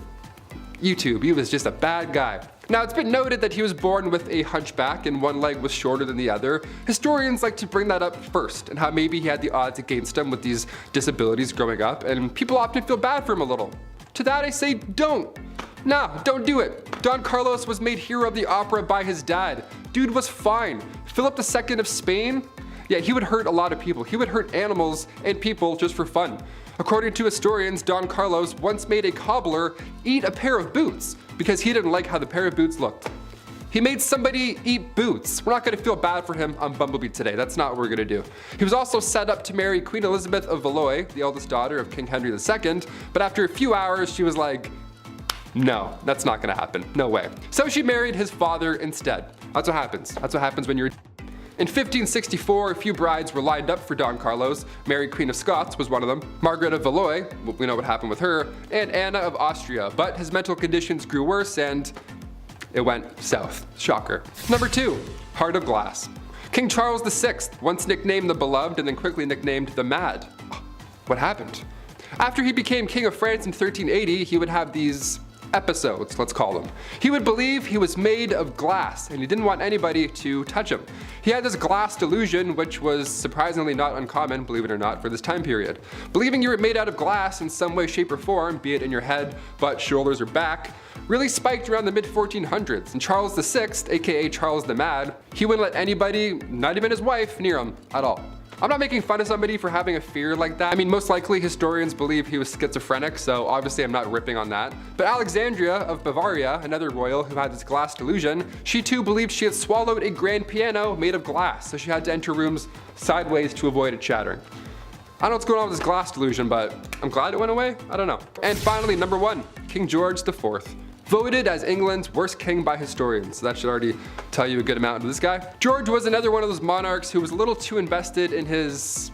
YouTube, he was just a bad guy. Now, it's been noted that he was born with a hunchback and one leg was shorter than the other. Historians like to bring that up first, and how maybe he had the odds against him with these disabilities growing up, and people often feel bad for him a little. To that I say, don't. Nah, don't do it. Don Carlos was made hero of the opera by his dad. Dude was fine. Philip II of Spain? Yeah, he would hurt a lot of people. He would hurt animals and people just for fun. According to historians, Don Carlos once made a cobbler eat a pair of boots because he didn't like how the pair of boots looked. He made somebody eat boots. We're not gonna feel bad for him on Bumblebee today. That's not what we're gonna do. He was also set up to marry Queen Elizabeth of Valois, the eldest daughter of King Henry II, but after a few hours, she was like, no, that's not gonna happen. No way. So she married his father instead. That's what happens. That's what happens when you're In 1564, a few brides were lined up for Don Carlos. Mary, Queen of Scots, was one of them. Margaret of Valois, we know what happened with her, and Anna of Austria. But his mental conditions grew worse and it went south. Shocker. Number 2, Heart of Glass. King Charles VI, once nicknamed the Beloved and then quickly nicknamed the Mad. What happened? After he became King of France in 1380, he would have these episodes, let's call them. He would believe he was made of glass and he didn't want anybody to touch him. He had this glass delusion, which was surprisingly not uncommon, believe it or not, for this time period. Believing you were made out of glass in some way, shape, or form, be it in your head, butt, shoulders, or back, really spiked around the mid-1400s, and Charles VI, aka Charles the Mad, he wouldn't let anybody, not even his wife, near him at all. I'm not making fun of somebody for having a fear like that. I mean, most likely historians believe he was schizophrenic, so obviously I'm not ripping on that. But Alexandria of Bavaria, another royal who had this glass delusion, she too believed she had swallowed a grand piano made of glass, so she had to enter rooms sideways to avoid it shattering. I don't know what's going on with this glass delusion, but I'm glad it went away. I don't know. And finally, number 1, King George IV. Voted as England's worst king by historians, so that should already tell you a good amount of this guy. George was another one of those monarchs who was a little too invested in his,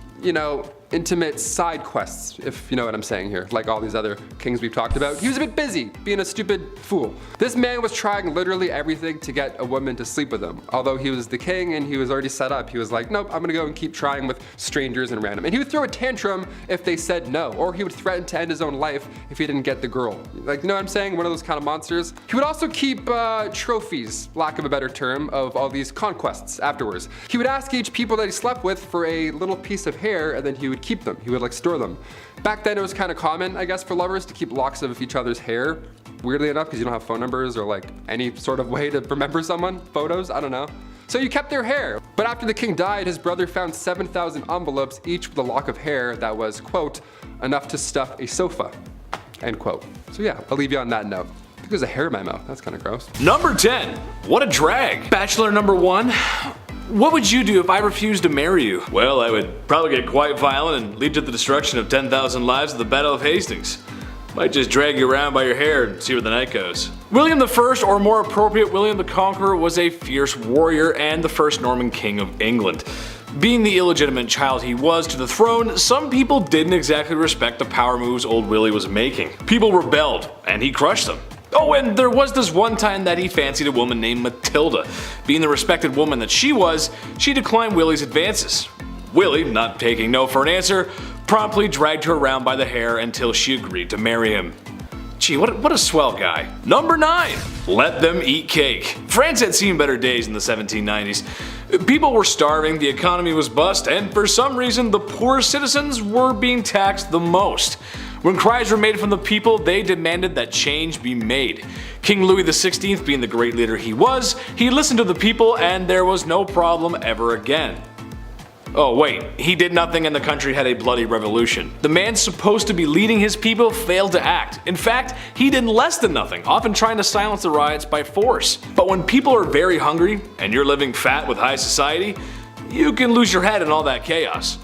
intimate side quests, if you know what I'm saying here, like all these other kings we've talked about. He was a bit busy, being a stupid fool. This man was trying literally everything to get a woman to sleep with him. Although he was the king and he was already set up, he was like, nope, I'm gonna go and keep trying with strangers and random. And he would throw a tantrum if they said no, or he would threaten to end his own life if he didn't get the girl. Like, you know what I'm saying? One of those kind of monsters. He would also keep trophies, lack of a better term, of all these conquests afterwards. He would ask each people that he slept with for a little piece of hair, and then he would keep them. He would like store them. Back then it was kind of common, I guess, for lovers to keep locks of each other's hair. Weirdly enough, because you don't have phone numbers or like any sort of way to remember someone, photos, I don't know. So you kept their hair. But after the king died, his brother found 7,000 envelopes, each with a lock of hair that was, quote, enough to stuff a sofa, end quote. So yeah, I'll leave you on that note. I think there's a hair in my mouth. That's kind of gross. Number 10. What a drag. Bachelor number 1. What would you do if I refused to marry you? Well, I would probably get quite violent and lead to the destruction of 10,000 lives at the Battle of Hastings. Might just drag you around by your hair and see where the night goes. William I, or more appropriate, William the Conqueror, was a fierce warrior and the first Norman king of England. Being the illegitimate child he was to the throne, some people didn't exactly respect the power moves old Willie was making. People rebelled, and he crushed them. Oh, and there was this one time that he fancied a woman named Matilda. Being the respected woman that she was, she declined Willie's advances. Willie, not taking no for an answer, promptly dragged her around by the hair until she agreed to marry him. Gee, what a swell guy. Number 9. Let them eat cake. France had seen better days in the 1790s. People were starving, the economy was bust, and for some reason the poor citizens were being taxed the most. When cries were made from the people, they demanded that change be made. King Louis XVI, being the great leader he was, he listened to the people and there was no problem ever again. Oh wait, he did nothing and the country had a bloody revolution. The man supposed to be leading his people failed to act. In fact, he did less than nothing, often trying to silence the riots by force. But when people are very hungry, and you're living fat with high society, you can lose your head in all that chaos.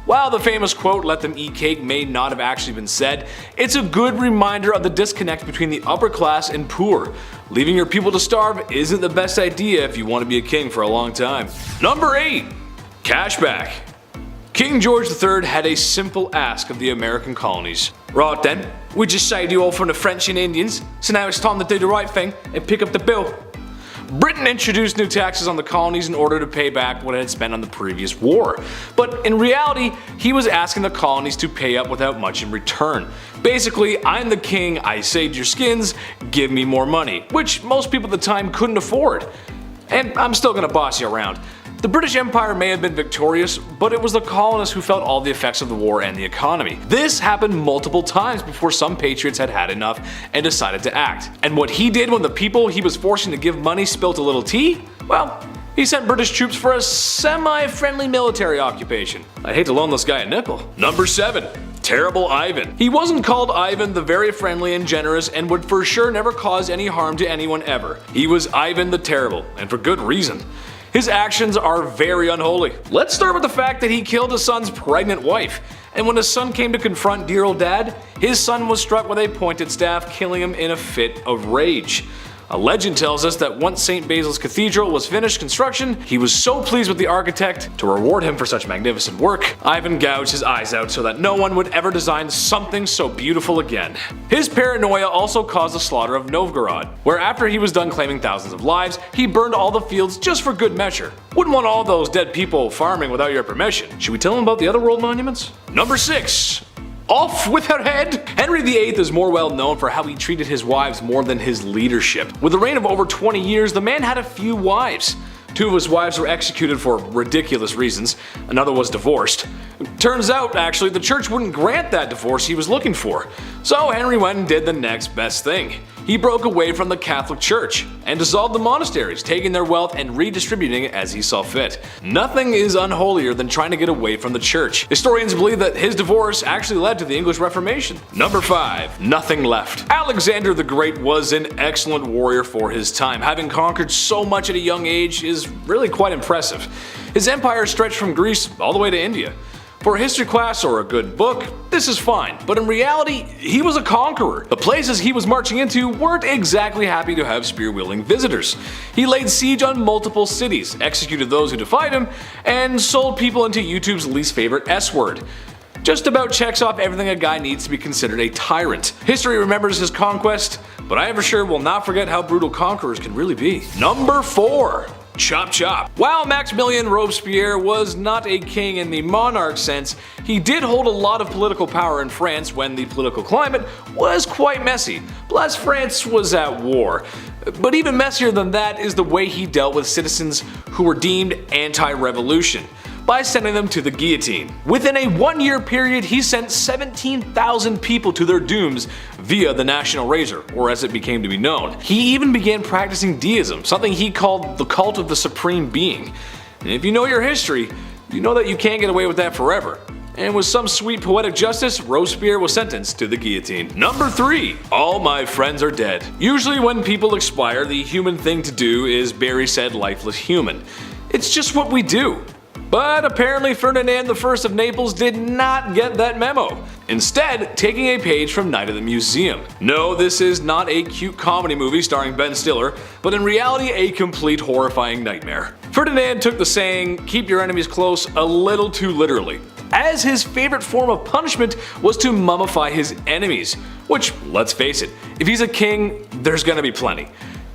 While the famous quote, "let them eat cake," may not have actually been said, it's a good reminder of the disconnect between the upper class and poor. Leaving your people to starve isn't the best idea if you want to be a king for a long time. Number 8. Cashback. King George III had a simple ask of the American colonies. Right then, we just saved you all from the French and Indians, so now it's time to do the right thing and pick up the bill. Britain introduced new taxes on the colonies in order to pay back what it had spent on the previous war. But in reality, he was asking the colonies to pay up without much in return. Basically, I'm the king, I saved your skins, give me more money, which most people at the time couldn't afford. And I'm still gonna boss you around. The British Empire may have been victorious, but it was the colonists who felt all the effects of the war and the economy. This happened multiple times before some patriots had had enough and decided to act. And what he did when the people he was forcing to give money spilt a little tea? Well, he sent British troops for a semi-friendly military occupation. I'd hate to loan this guy a nickel. Number 7. Terrible Ivan. He wasn't called Ivan the very friendly and generous and would for sure never cause any harm to anyone ever. He was Ivan the Terrible, and for good reason. His actions are very unholy. Let's start with the fact that he killed his son's pregnant wife. And when his son came to confront dear old dad, his son was struck with a pointed staff, killing him in a fit of rage. A legend tells us that once St. Basil's Cathedral was finished construction, he was so pleased with the architect, to reward him for such magnificent work, Ivan gouged his eyes out so that no one would ever design something so beautiful again. His paranoia also caused the slaughter of Novgorod, where after he was done claiming thousands of lives, he burned all the fields just for good measure. Wouldn't want all those dead people farming without your permission. Should we tell him about the other world monuments? Number 6. Off with her head! Henry VIII is more well known for how he treated his wives more than his leadership. With a reign of over 20 years, the man had a few wives. 2 of his wives were executed for ridiculous reasons, another was divorced. Turns out, actually, the church wouldn't grant that divorce he was looking for. So Henry went and did the next best thing. He broke away from the Catholic Church and dissolved the monasteries, taking their wealth and redistributing it as he saw fit. Nothing is unholier than trying to get away from the church. Historians believe that his divorce actually led to the English Reformation. Number 5. Nothing left. Alexander the Great was an excellent warrior for his time. Having conquered so much at a young age is really quite impressive. His empire stretched from Greece all the way to India. For a history class or a good book, this is fine, but in reality, he was a conqueror. The places he was marching into weren't exactly happy to have spear-wielding visitors. He laid siege on multiple cities, executed those who defied him, and sold people into YouTube's least favorite S-word. Just about checks off everything a guy needs to be considered a tyrant. History remembers his conquest, but I for sure will not forget how brutal conquerors can really be. Number 4. Chop chop. While Maximilien Robespierre was not a king in the monarch sense, he did hold a lot of political power in France when the political climate was quite messy. Plus, France was at war. But even messier than that is the way he dealt with citizens who were deemed anti-revolution, by sending them to the guillotine. Within a 1-year period, he sent 17,000 people to their dooms via the National Razor, or as it became to be known. He even began practicing deism, something he called the cult of the supreme being. And if you know your history, you know that you can't get away with that forever. And with some sweet poetic justice, Robespierre was sentenced to the guillotine. Number 3. All my friends are dead. Usually when people expire, the human thing to do is bury said lifeless human. It's just what we do. But apparently Ferdinand I of Naples did not get that memo, instead taking a page from Night at the Museum. No, this is not a cute comedy movie starring Ben Stiller, but in reality a complete horrifying nightmare. Ferdinand took the saying, "keep your enemies close," a little too literally, as his favorite form of punishment was to mummify his enemies, which, let's face it, if he's a king, there's gonna be plenty.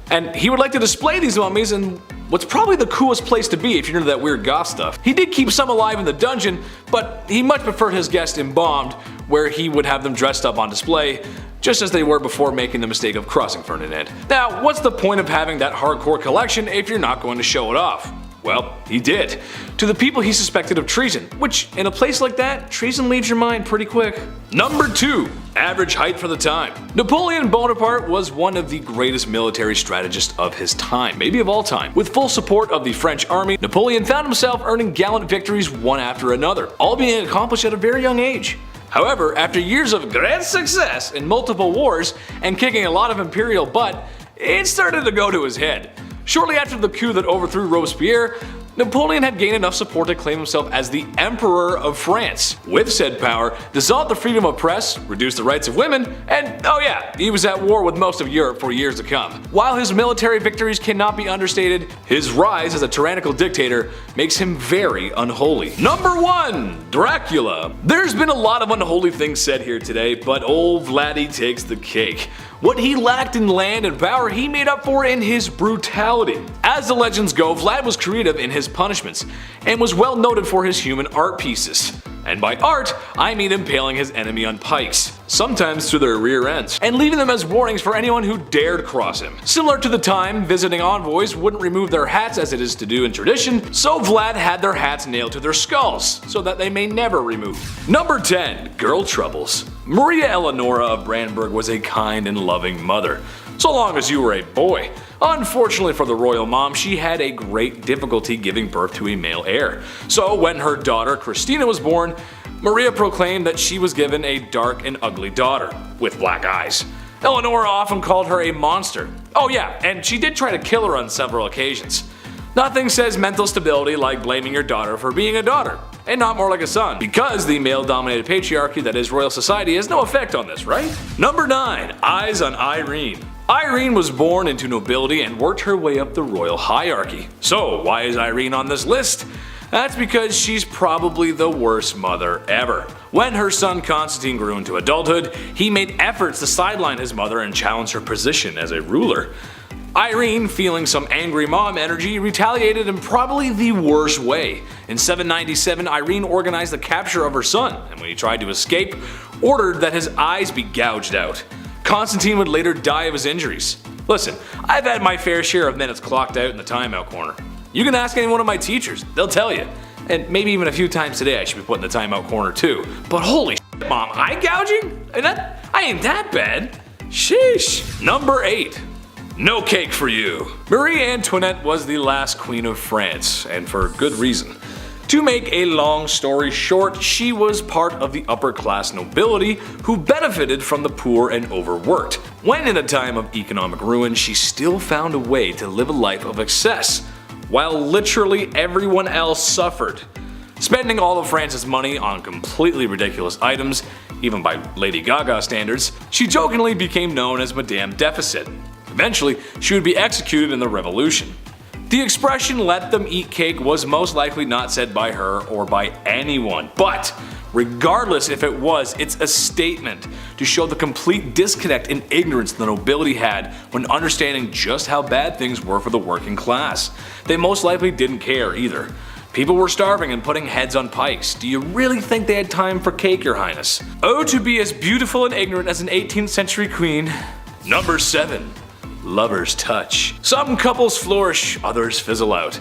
And he would like to display these mummies in what's probably the coolest place to be if you're into that weird goth stuff. He did keep some alive in the dungeon, but he much preferred his guests embalmed, where he would have them dressed up on display, just as they were before making the mistake of crossing Ferdinand. Now, what's the point of having that hardcore collection if you're not going to show it off? Well, he did. To the people he suspected of treason, which, in a place like that, treason leaves your mind pretty quick. Number 2. Average height for the time. Napoleon Bonaparte was one of the greatest military strategists of his time, maybe of all time. With full support of the French army, Napoleon found himself earning gallant victories one after another, all being accomplished at a very young age. However, after years of great success in multiple wars and kicking a lot of imperial butt, it started to go to his head. Shortly after the coup that overthrew Robespierre, Napoleon had gained enough support to claim himself as the Emperor of France. With said power, dissolved the freedom of press, reduced the rights of women, and oh yeah, he was at war with most of Europe for years to come. While his military victories cannot be understated, his rise as a tyrannical dictator makes him very unholy. Number 1. Dracula. There's been a lot of unholy things said here today, but old Vladdy takes the cake. What he lacked in land and power, he made up for in his brutality. As the legends go, Vlad was creative in his punishments, and was well noted for his human art pieces. And by art, I mean impaling his enemy on pikes, sometimes through their rear ends, and leaving them as warnings for anyone who dared cross him. Similar to the time visiting envoys wouldn't remove their hats as it is to do in tradition, so Vlad had their hats nailed to their skulls, so that they may never remove. Number 10. Girl troubles. Maria Eleonora of Brandenburg was a kind and loving mother, so long as you were a boy. Unfortunately for the royal mom, she had a great difficulty giving birth to a male heir. So when her daughter Christina was born, Maria proclaimed that she was given a dark and ugly daughter, with black eyes. Eleonora often called her a monster. Oh yeah, and she did try to kill her on several occasions. Nothing says mental stability like blaming your daughter for being a daughter, and not more like a son, because the male-dominated patriarchy that is royal society has no effect on this, right? Number 9. Eyes on Irene. Irene was born into nobility and worked her way up the royal hierarchy. So why is Irene on this list? That's because she's probably the worst mother ever. When her son Constantine grew into adulthood, he made efforts to sideline his mother and challenge her position as a ruler. Irene, feeling some angry mom energy, retaliated in probably the worst way. In 797, Irene organized the capture of her son, and when he tried to escape, ordered that his eyes be gouged out. Constantine would later die of his injuries. Listen, I've had my fair share of minutes clocked out in the timeout corner. You can ask any one of my teachers, they'll tell you. And maybe even a few times today I should be put in the timeout corner too. But holy shit, mom, eye gouging? I ain't that bad. Sheesh. Number 8. No cake for you. Marie Antoinette was the last queen of France, and for good reason. To make a long story short, she was part of the upper class nobility who benefited from the poor and overworked. When in a time of economic ruin, she still found a way to live a life of excess, while literally everyone else suffered. Spending all of France's money on completely ridiculous items, even by Lady Gaga standards, she jokingly became known as Madame Deficit. Eventually, she would be executed in the Revolution. The expression "let them eat cake" was most likely not said by her or by anyone, but regardless if it was, it's a statement to show the complete disconnect and ignorance the nobility had when understanding just how bad things were for the working class. They most likely didn't care either. People were starving and putting heads on pikes. Do you really think they had time for cake, your highness? Oh, to be as beautiful and ignorant as an 18th century queen. Number 7. Lover's touch. Some couples flourish, others fizzle out.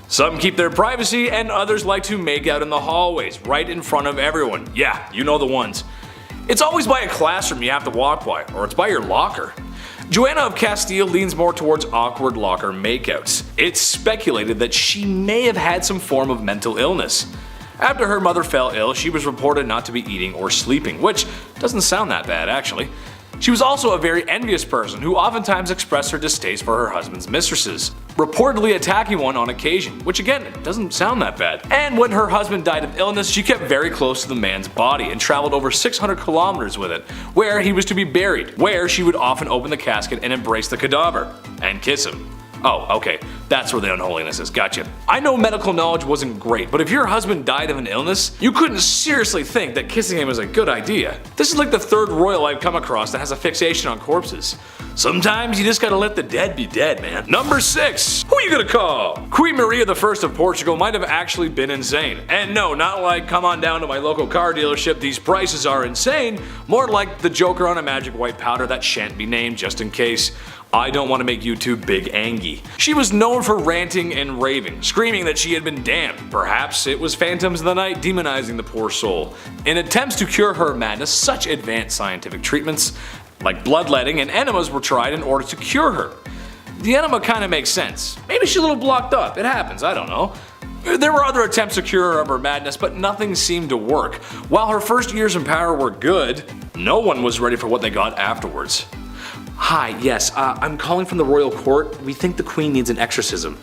Some keep their privacy, and others like to make out in the hallways, right in front of everyone. Yeah, you know the ones. It's always by a classroom you have to walk by, or it's by your locker. Joanna of Castile leans more towards awkward locker makeouts. It's speculated that she may have had some form of mental illness. After her mother fell ill, she was reported not to be eating or sleeping, which doesn't sound that bad actually. She was also a very envious person who oftentimes expressed her distaste for her husband's mistresses, reportedly attacking one on occasion, which again, doesn't sound that bad. And when her husband died of illness, she kept very close to the man's body and traveled over 600 kilometers with it, where he was to be buried, where she would often open the casket and embrace the cadaver, and kiss him. Oh, okay, That's where the unholiness is, gotcha. I know medical knowledge wasn't great, but if your husband died of an illness, you couldn't seriously think that kissing him was a good idea. This is like the third royal I've come across that has a fixation on corpses. Sometimes you just gotta let the dead be dead, man. Number 6, who you gonna call? Queen Maria I of Portugal might have actually been insane. And no, not like come on down to my local car dealership, these prices are insane. More like the Joker on a magic white powder that shan't be named just in case. I don't want to make you too big angy. She was known for ranting and raving, screaming that she had been damned. Perhaps it was phantoms of the night demonizing the poor soul. In attempts to cure her madness, such advanced scientific treatments like bloodletting and enemas were tried in order to cure her. The enema kinda makes sense. Maybe she's a little blocked up, it happens, I don't know. There were other attempts to cure her of her madness, but nothing seemed to work. While her first years in power were good, no one was ready for what they got afterwards. Hi, yes, I'm calling from the royal court. We think the queen needs an exorcism.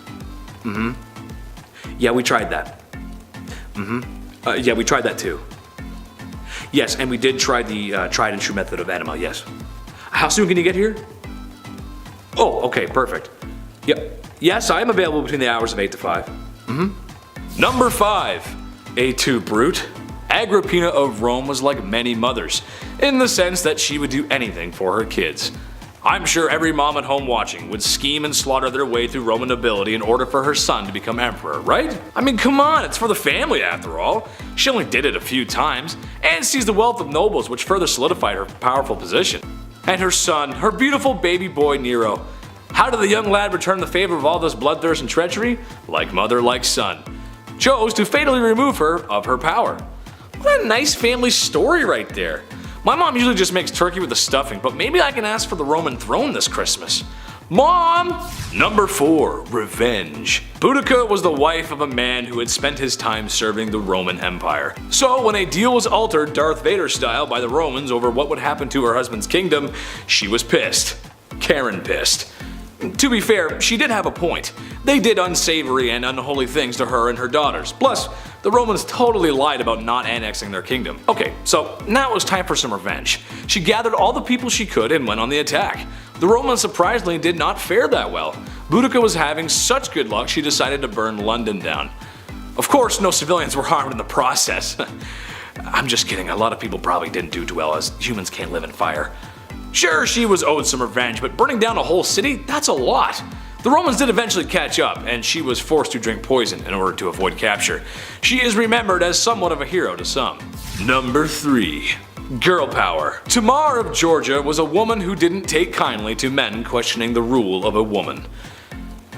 Yeah, we tried that. Yeah, we tried that too. Yes, and we did try the tried and true method of enema, yes. How soon can you get here? Oh, okay, perfect. Yep. Yes, I am available between the hours of 8 to 5. Number 5. A2 brute. Agrippina of Rome was like many mothers, in the sense that she would do anything for her kids. I'm sure every mom at home watching would scheme and slaughter their way through Roman nobility in order for her son to become emperor, right? I mean, come on, it's for the family after all. She only did it a few times, and seized the wealth of nobles, which further solidified her powerful position. And her son, her beautiful baby boy Nero. How did the young lad return the favor of all this bloodthirst and treachery? Like mother, like son. Chose to fatally remove her of her power. What a nice family story right there. My mom usually just makes turkey with the stuffing, but maybe I can ask for the Roman throne this Christmas. Mom! Number 4. Revenge. Boudicca was the wife of a man who had spent his time serving the Roman Empire. So when a deal was altered Darth Vader style by the Romans over what would happen to her husband's kingdom, she was pissed. Karen pissed. To be fair, she did have a point. They did unsavory and unholy things to her and her daughters. Plus, the Romans totally lied about not annexing their kingdom. Okay, so now it was time for some revenge. She gathered all the people she could and went on the attack. The Romans surprisingly did not fare that well. Boudicca was having such good luck she decided to burn London down. Of course, no civilians were harmed in the process. I'm just kidding, a lot of people probably didn't do too well as humans can't live in fire. Sure, she was owed some revenge, but burning down a whole city? That's a lot. The Romans did eventually catch up, and she was forced to drink poison in order to avoid capture. She is remembered as somewhat of a hero to some. Number 3. Girl power. Tamar of Georgia was a woman who didn't take kindly to men questioning the rule of a woman,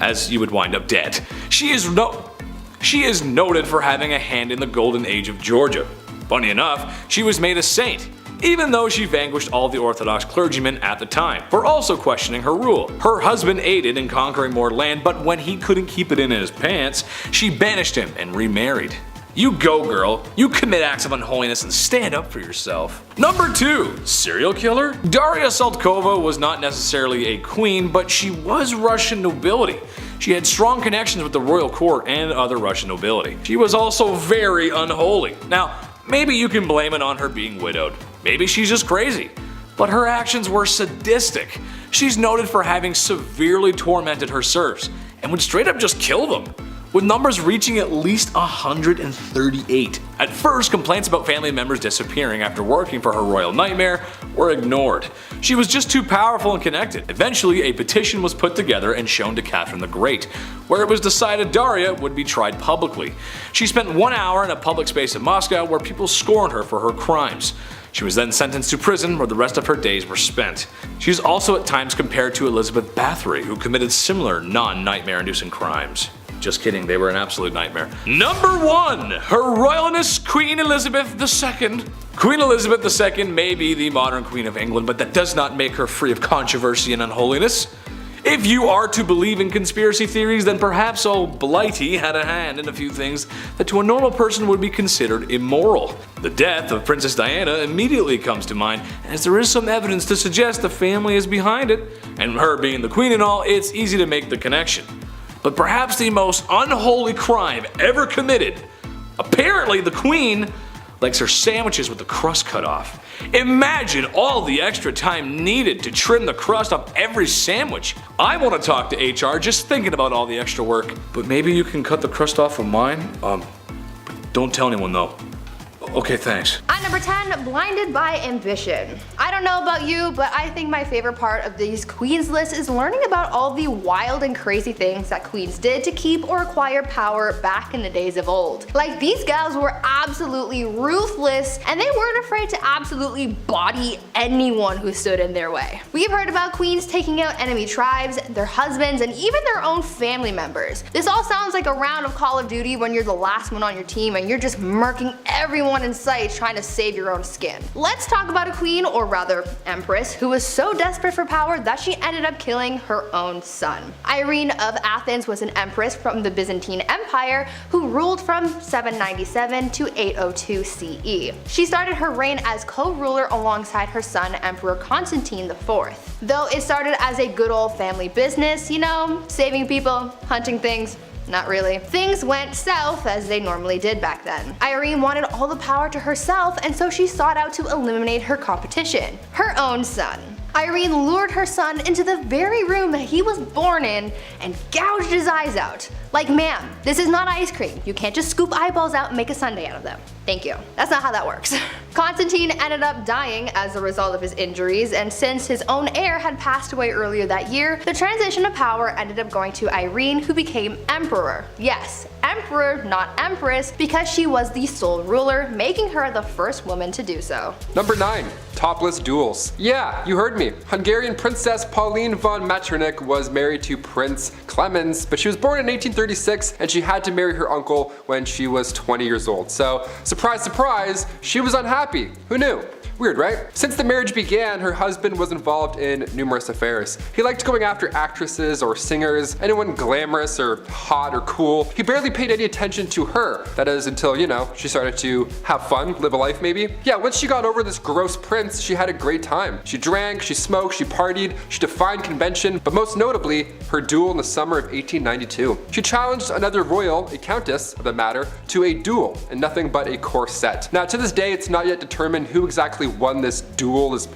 as you would wind up dead. She is noted for having a hand in the golden age of Georgia. Funny enough, she was made a saint, even though she vanquished all the Orthodox clergymen at the time for also questioning her rule. Her husband aided in conquering more land, but when he couldn't keep it in his pants, she banished him and remarried. You go, girl. You commit acts of unholiness and stand up for yourself. Number 2. Serial killer? Daria Saltykova was not necessarily a queen, but she was Russian nobility. She had strong connections with the royal court and other Russian nobility. She was also very unholy. Now, maybe you can blame it on her being widowed. Maybe she's just crazy. But her actions were sadistic. She's noted for having severely tormented her serfs and would straight up just kill them, with numbers reaching at least 138. At first, complaints about family members disappearing after working for her royal nightmare were ignored. She was just too powerful and connected. Eventually, a petition was put together and shown to Catherine the Great, where it was decided Daria would be tried publicly. She spent 1 hour in a public space in Moscow where people scorned her for her crimes. She was then sentenced to prison where the rest of her days were spent. She is also at times compared to Elizabeth Bathory, who committed similar non-nightmare inducing crimes. Just kidding, they were an absolute nightmare. Number 1. Her Royalness Queen Elizabeth II. Queen Elizabeth II may be the modern Queen of England, but that does not make her free of controversy and unholiness. If you are to believe in conspiracy theories, then perhaps old Blighty had a hand in a few things that to a normal person would be considered immoral. The death of Princess Diana immediately comes to mind, as there is some evidence to suggest the family is behind it, and her being the queen and all, it's easy to make the connection. But perhaps the most unholy crime ever committed, apparently the queen, likes her sandwiches with the crust cut off. Imagine all the extra time needed to trim the crust off every sandwich. I want to talk to HR just thinking about all the extra work. But maybe you can cut the crust off of mine? Don't tell anyone though. Okay, thanks. At number 10, blinded by ambition. I don't know about you, but I think my favorite part of these queens lists is learning about all the wild and crazy things that queens did to keep or acquire power back in the days of old. Like, these gals were absolutely ruthless, and they weren't afraid to absolutely body anyone who stood in their way. We've heard about queens taking out enemy tribes, their husbands, and even their own family members. This all sounds like a round of Call of Duty when you're the last one on your team and you're just murking everyone in sight trying to save your own skin. Let's talk about a queen, or rather empress, who was so desperate for power that she ended up killing her own son. Irene of Athens was an empress from the Byzantine Empire who ruled from 797 to 802 CE. She started her reign as co-ruler alongside her son Emperor Constantine IV. Though it started as a good old family business, you know, saving people, hunting things. Not really. Things went south as they normally did back then. Irene wanted all the power to herself, and so she sought out to eliminate her competition, her own son. Irene lured her son into the very room that he was born in and gouged his eyes out. Like, ma'am, this is not ice cream. You can't just scoop eyeballs out and make a sundae out of them. Thank you. That's not how that works. Constantine ended up dying as a result of his injuries, and since his own heir had passed away earlier that year, the transition of power ended up going to Irene, who became emperor. Yes, emperor, not empress, because she was the sole ruler, making her the first woman to do so. Number 9. Topless duels. Yeah, you heard me. Hungarian Princess Pauline von Metternich was married to Prince Clemens, but she was born in 1836 and she had to marry her uncle when she was 20 years old. So, surprise, surprise, she was unhappy. Who knew? Weird, right? Since the marriage began, her husband was involved in numerous affairs. He liked going after actresses or singers, anyone glamorous or hot or cool. He barely paid any attention to her. That is until, you know, she started to have fun, live a life maybe. Yeah, once she got over this gross prince, she had a great time. She drank, she smoked, she partied, she defied convention, but most notably, her duel in the summer of 1892. She challenged another royal, a countess of the matter, to a duel in nothing but a corset. Now to this day, it's not yet determined who exactly won this duel, this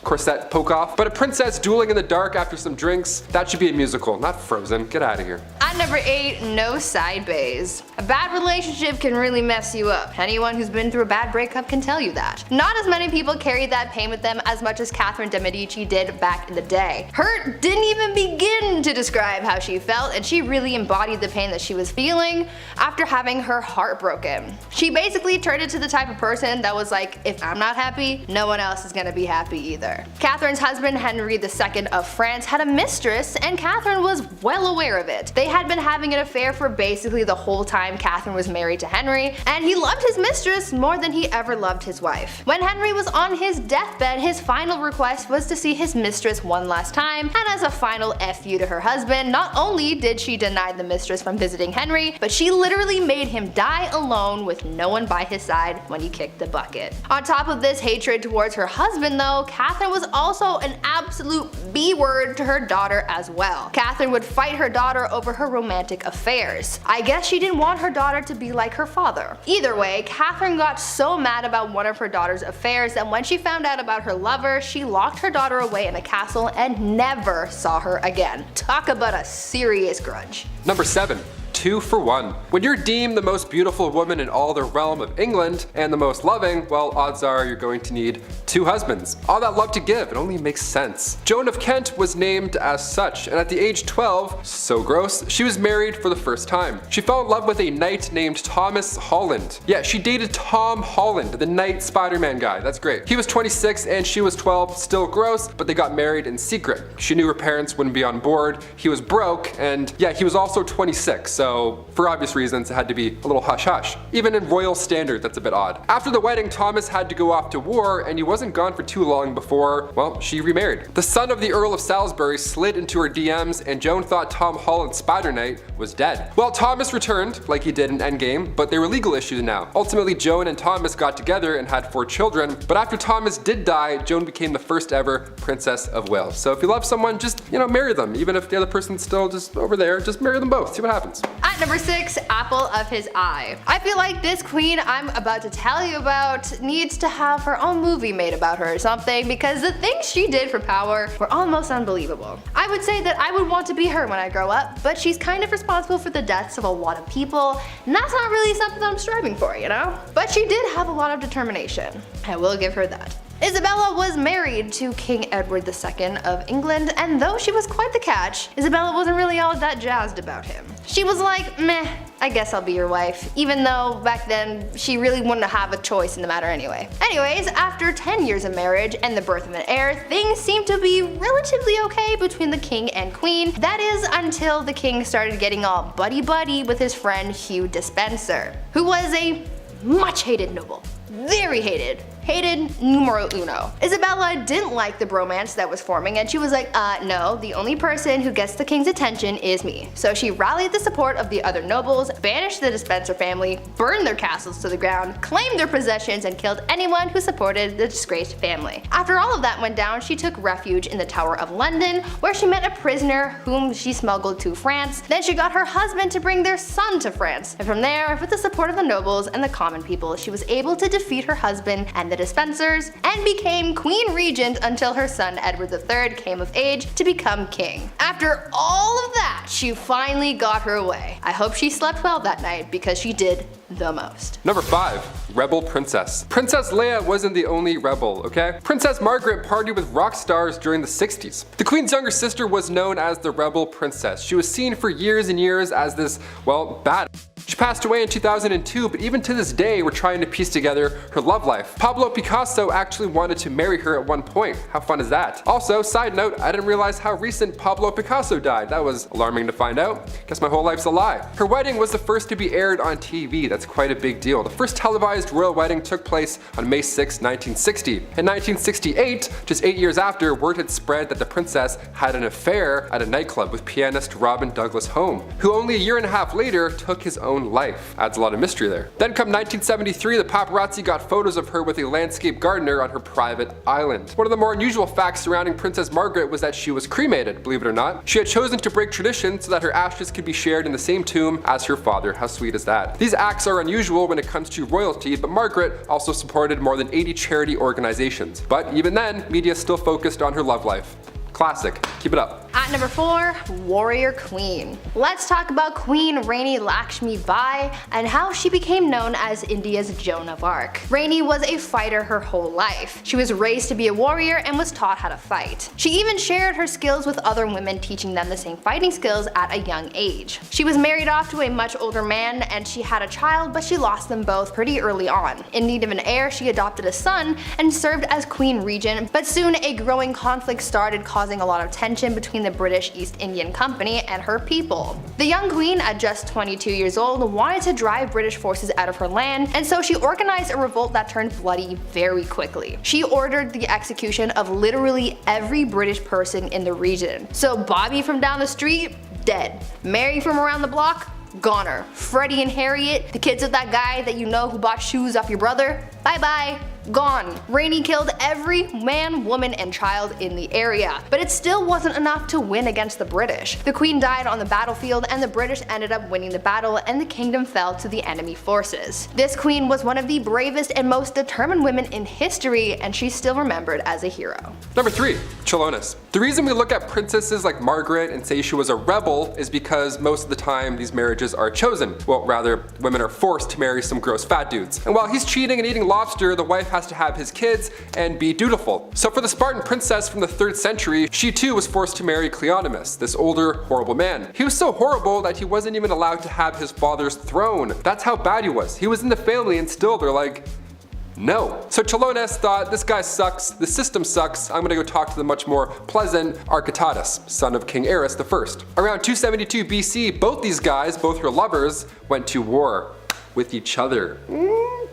corset poke off, but a princess dueling in the dark after some drinks, that should be a musical, not Frozen. Get out of here. At number 8, no side bays. A bad relationship can really mess you up. Anyone who's been through a bad breakup can tell you that. Not as many people carry that pain with them as much as Catherine de Medici did back in the day. Her didn't even begin to describe how she felt, and she really embodied the pain that she was feeling after having her heart broken. She basically turned into the type of person that was like, if I'm not happy, no one else is gonna be happy either. Catherine's husband Henry II of France had a mistress, and Catherine was well aware of it. They had been having an affair for basically the whole time Catherine was married to Henry, and he loved his mistress more than he ever loved his wife. When Henry was on his deathbed, his final request was to see his mistress one last time, and as a final FU to her husband, not only did she deny the mistress from visiting Henry, but she literally made him die alone with no one by his side when he kicked the bucket. On top of this hatred towards her husband though, Catherine was also an absolute B-word to her daughter as well. Catherine would fight her daughter over her romantic affairs. I guess she didn't want her daughter to be like her father. Either way, Catherine got so mad about one of her daughter's affairs that when she found out about her lover, she locked her daughter away in a castle and never saw her again. Talk about a serious grudge. Number 7. 2 for 1. When you're deemed the most beautiful woman in all the realm of England and the most loving, well, odds are you're going to need 2 husbands. All that love to give, it only makes sense. Joan of Kent was named as such, and at the age 12, so gross, she was married for the first time. She fell in love with a knight named Thomas Holland. Yeah, she dated Tom Holland, the knight Spider-Man guy. That's great. He was 26 and she was 12, still gross, but they got married in secret. She knew her parents wouldn't be on board. He was broke, and yeah, he was also 26, so for obvious reasons it had to be a little hush-hush. Even in royal standard, that's a bit odd. After the wedding, Thomas had to go off to war, and he wasn't gone for too long before, well, she remarried. The son of the Earl of Salisbury slid into her DMs, and Joan thought Tom Holland's Spider-Knight was dead. Well, Thomas returned, like he did in Endgame, but there were legal issues now. Ultimately, Joan and Thomas got together and had 4 children, but after Thomas did die, Joan became the first ever Princess of Wales. So if you love someone, just, you know, marry them. Even if the other person's still just over there, just marry them both, see what happens. At number 6, apple of his eye. I feel like this queen I'm about to tell you about needs to have her own movie made about her or something, because the things she did for power were almost unbelievable. I would say that I would want to be her when I grow up, but she's kind of responsible for the deaths of a lot of people, and that's not really something I'm striving for, you know? But she did have a lot of determination. I will give her that. Isabella was married to King Edward II of England, and though she was quite the catch, Isabella wasn't really all that jazzed about him. She was like, meh, I guess I'll be your wife, even though back then she really wouldn't have a choice in the matter anyway. Anyways, after 10 years of marriage and the birth of an heir, things seemed to be relatively okay between the king and queen. That is until the king started getting all buddy-buddy with his friend Hugh Despenser, who was a much hated noble. Very hated. Hated numero uno. Isabella didn't like the bromance that was forming, and she was like, no, the only person who gets the king's attention is me. So she rallied the support of the other nobles, banished the Despenser family, burned their castles to the ground, claimed their possessions, and killed anyone who supported the disgraced family. After all of that went down, she took refuge in the Tower of London, where she met a prisoner whom she smuggled to France. Then she got her husband to bring their son to France. And from there, with the support of the nobles and the common people, she was able to defeat her husband and the Despensers, and became Queen Regent until her son Edward III came of age to become king. After all of that, she finally got her way. I hope she slept well that night, because she did the most. Number 5. Rebel Princess. Princess Leia wasn't the only rebel, okay? Princess Margaret partied with rock stars during the 60s. The Queen's younger sister was known as the Rebel Princess. She was seen for years and years as this, well, bad. She passed away in 2002, but even to this day we're trying to piece together her love life. Pablo Picasso actually wanted to marry her at one point. How fun is that? Also, side note, I didn't realize how recent Pablo Picasso died. That was alarming to find out. Guess my whole life's a lie. Her wedding was the first to be aired on TV. That's quite a big deal. The first televised royal wedding took place on May 6, 1960. In 1968, just 8 years after, word had spread that the princess had an affair at a nightclub with pianist Robin Douglas Home, who only a year and a half later took his own life. Adds a lot of mystery there. Then come 1973, the paparazzi got photos of her with a landscape gardener on her private island. One of the more unusual facts surrounding Princess Margaret was that she was cremated, believe it or not. She had chosen to break tradition so that her ashes could be shared in the same tomb as her father. How sweet is that? These acts are unusual when it comes to royalty, but Margaret also supported more than 80 charity organizations. But even then, media still focused on her love life. Classic. Keep it up. At number 4, Warrior Queen. Let's talk about Queen Rani Lakshmi Bai and how she became known as India's Joan of Arc. Rani was a fighter her whole life. She was raised to be a warrior and was taught how to fight. She even shared her skills with other women, teaching them the same fighting skills at a young age. She was married off to a much older man and she had a child, but she lost them both pretty early on. In need of an heir, she adopted a son and served as Queen Regent, but soon a growing conflict started, causing a lot of tension between the British East Indian Company and her people. The young queen, at just 22 years old, wanted to drive British forces out of her land, and so she organized a revolt that turned bloody very quickly. She ordered the execution of literally every British person in the region. So Bobby from down the street, dead. Mary from around the block, goner. Freddie and Harriet, the kids of that guy that you know who bought shoes off your brother, bye bye. Gone. Rani killed every man, woman, and child in the area. But it still wasn't enough to win against the British. The queen died on the battlefield and the British ended up winning the battle and the kingdom fell to the enemy forces. This queen was one of the bravest and most determined women in history, and she's still remembered as a hero. Number 3. Chilonis. The reason we look at princesses like Margaret and say she was a rebel is because most of the time these marriages are chosen. Well, rather, women are forced to marry some gross fat dudes. And while he's cheating and eating lobster, the wife has to have his kids and be dutiful. So for the Spartan princess from the 3rd century, she too was forced to marry Cleonymus, this older, horrible man. He was so horrible that he wasn't even allowed to have his father's throne. That's how bad he was. He was in the family and still they're like, no. So Chilonis thought, this guy sucks, the system sucks, I'm gonna go talk to the much more pleasant Architatus, son of King Ares I. Around 272 BC, both these guys, both her lovers, went to war with each other.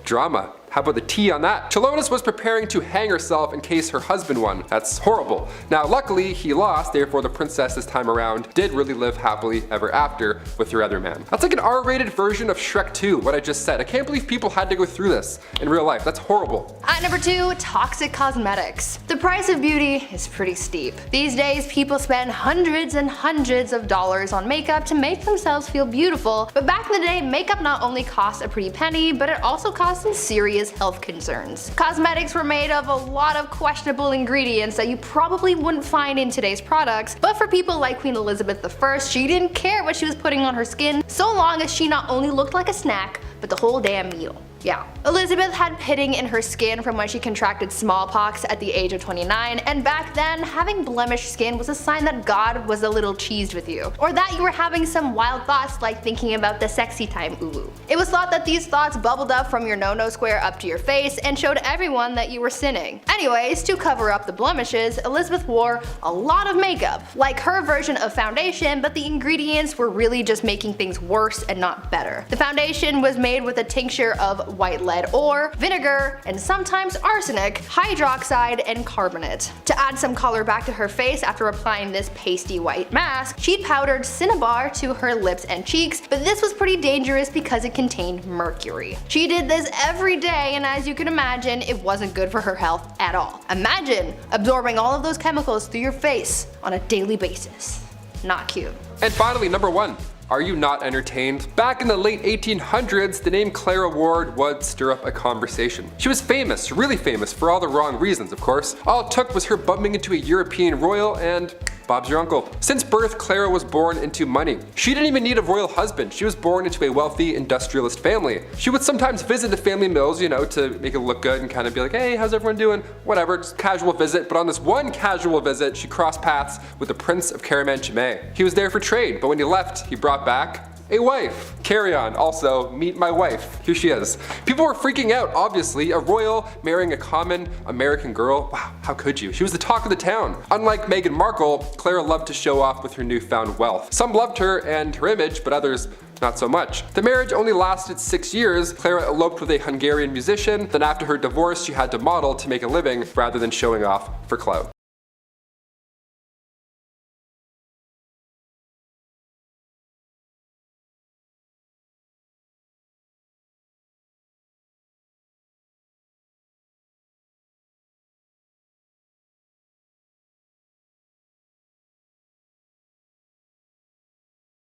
Drama. How about the tea on that? Chilonis was preparing to hang herself in case her husband won. That's horrible. Now luckily he lost, therefore the princess this time around did really live happily ever after with her other man. That's like an R-rated version of Shrek 2, what I just said. I can't believe people had to go through this in real life. That's horrible. At number 2, toxic cosmetics. The price of beauty is pretty steep. These days people spend hundreds and hundreds of dollars on makeup to make themselves feel beautiful, but back in the day makeup not only cost a pretty penny, but it also caused some serious health concerns. Cosmetics were made of a lot of questionable ingredients that you probably wouldn't find in today's products, but for people like Queen Elizabeth I, she didn't care what she was putting on her skin so long as she not only looked like a snack, but the whole damn meal. Yeah. Elizabeth had pitting in her skin from when she contracted smallpox at the age of 29, and back then, having blemished skin was a sign that God was a little cheesed with you, or that you were having some wild thoughts like thinking about the sexy time ooh. It was thought that these thoughts bubbled up from your no-no square up to your face and showed everyone that you were sinning. Anyways, to cover up the blemishes, Elizabeth wore a lot of makeup, like her version of foundation, but the ingredients were really just making things worse and not better. The foundation was made with a tincture of white lead ore, vinegar, and sometimes arsenic, hydroxide, and carbonate. To add some color back to her face after applying this pasty white mask, she powdered cinnabar to her lips and cheeks, but this was pretty dangerous because it contained mercury. She did this every day, and as you can imagine, it wasn't good for her health at all. Imagine absorbing all of those chemicals through your face on a daily basis. Not cute. And finally, number 1. Are you not entertained? Back in the late 1800s, the name Clara Ward would stir up a conversation. She was famous, really famous, for all the wrong reasons, of course. All it took was her bumping into a European royal and Bob's your uncle. Since birth, Clara was born into money. She didn't even need a royal husband. She was born into a wealthy industrialist family. She would sometimes visit the family mills, you know, to make it look good and kind of be like, hey, how's everyone doing? Whatever, just casual visit. But on this one casual visit, she crossed paths with the Prince of Caraman-Chimay. He was there for trade, but when he left, he brought back a wife. Carry on. Also, meet my wife. Here she is. People were freaking out, obviously. A royal marrying a common American girl. Wow, how could you? She was the talk of the town. Unlike Meghan Markle, Clara loved to show off with her newfound wealth. Some loved her and her image, but others not so much. The marriage only lasted 6 years. Clara eloped with a Hungarian musician. Then after her divorce, she had to model to make a living rather than showing off for clout.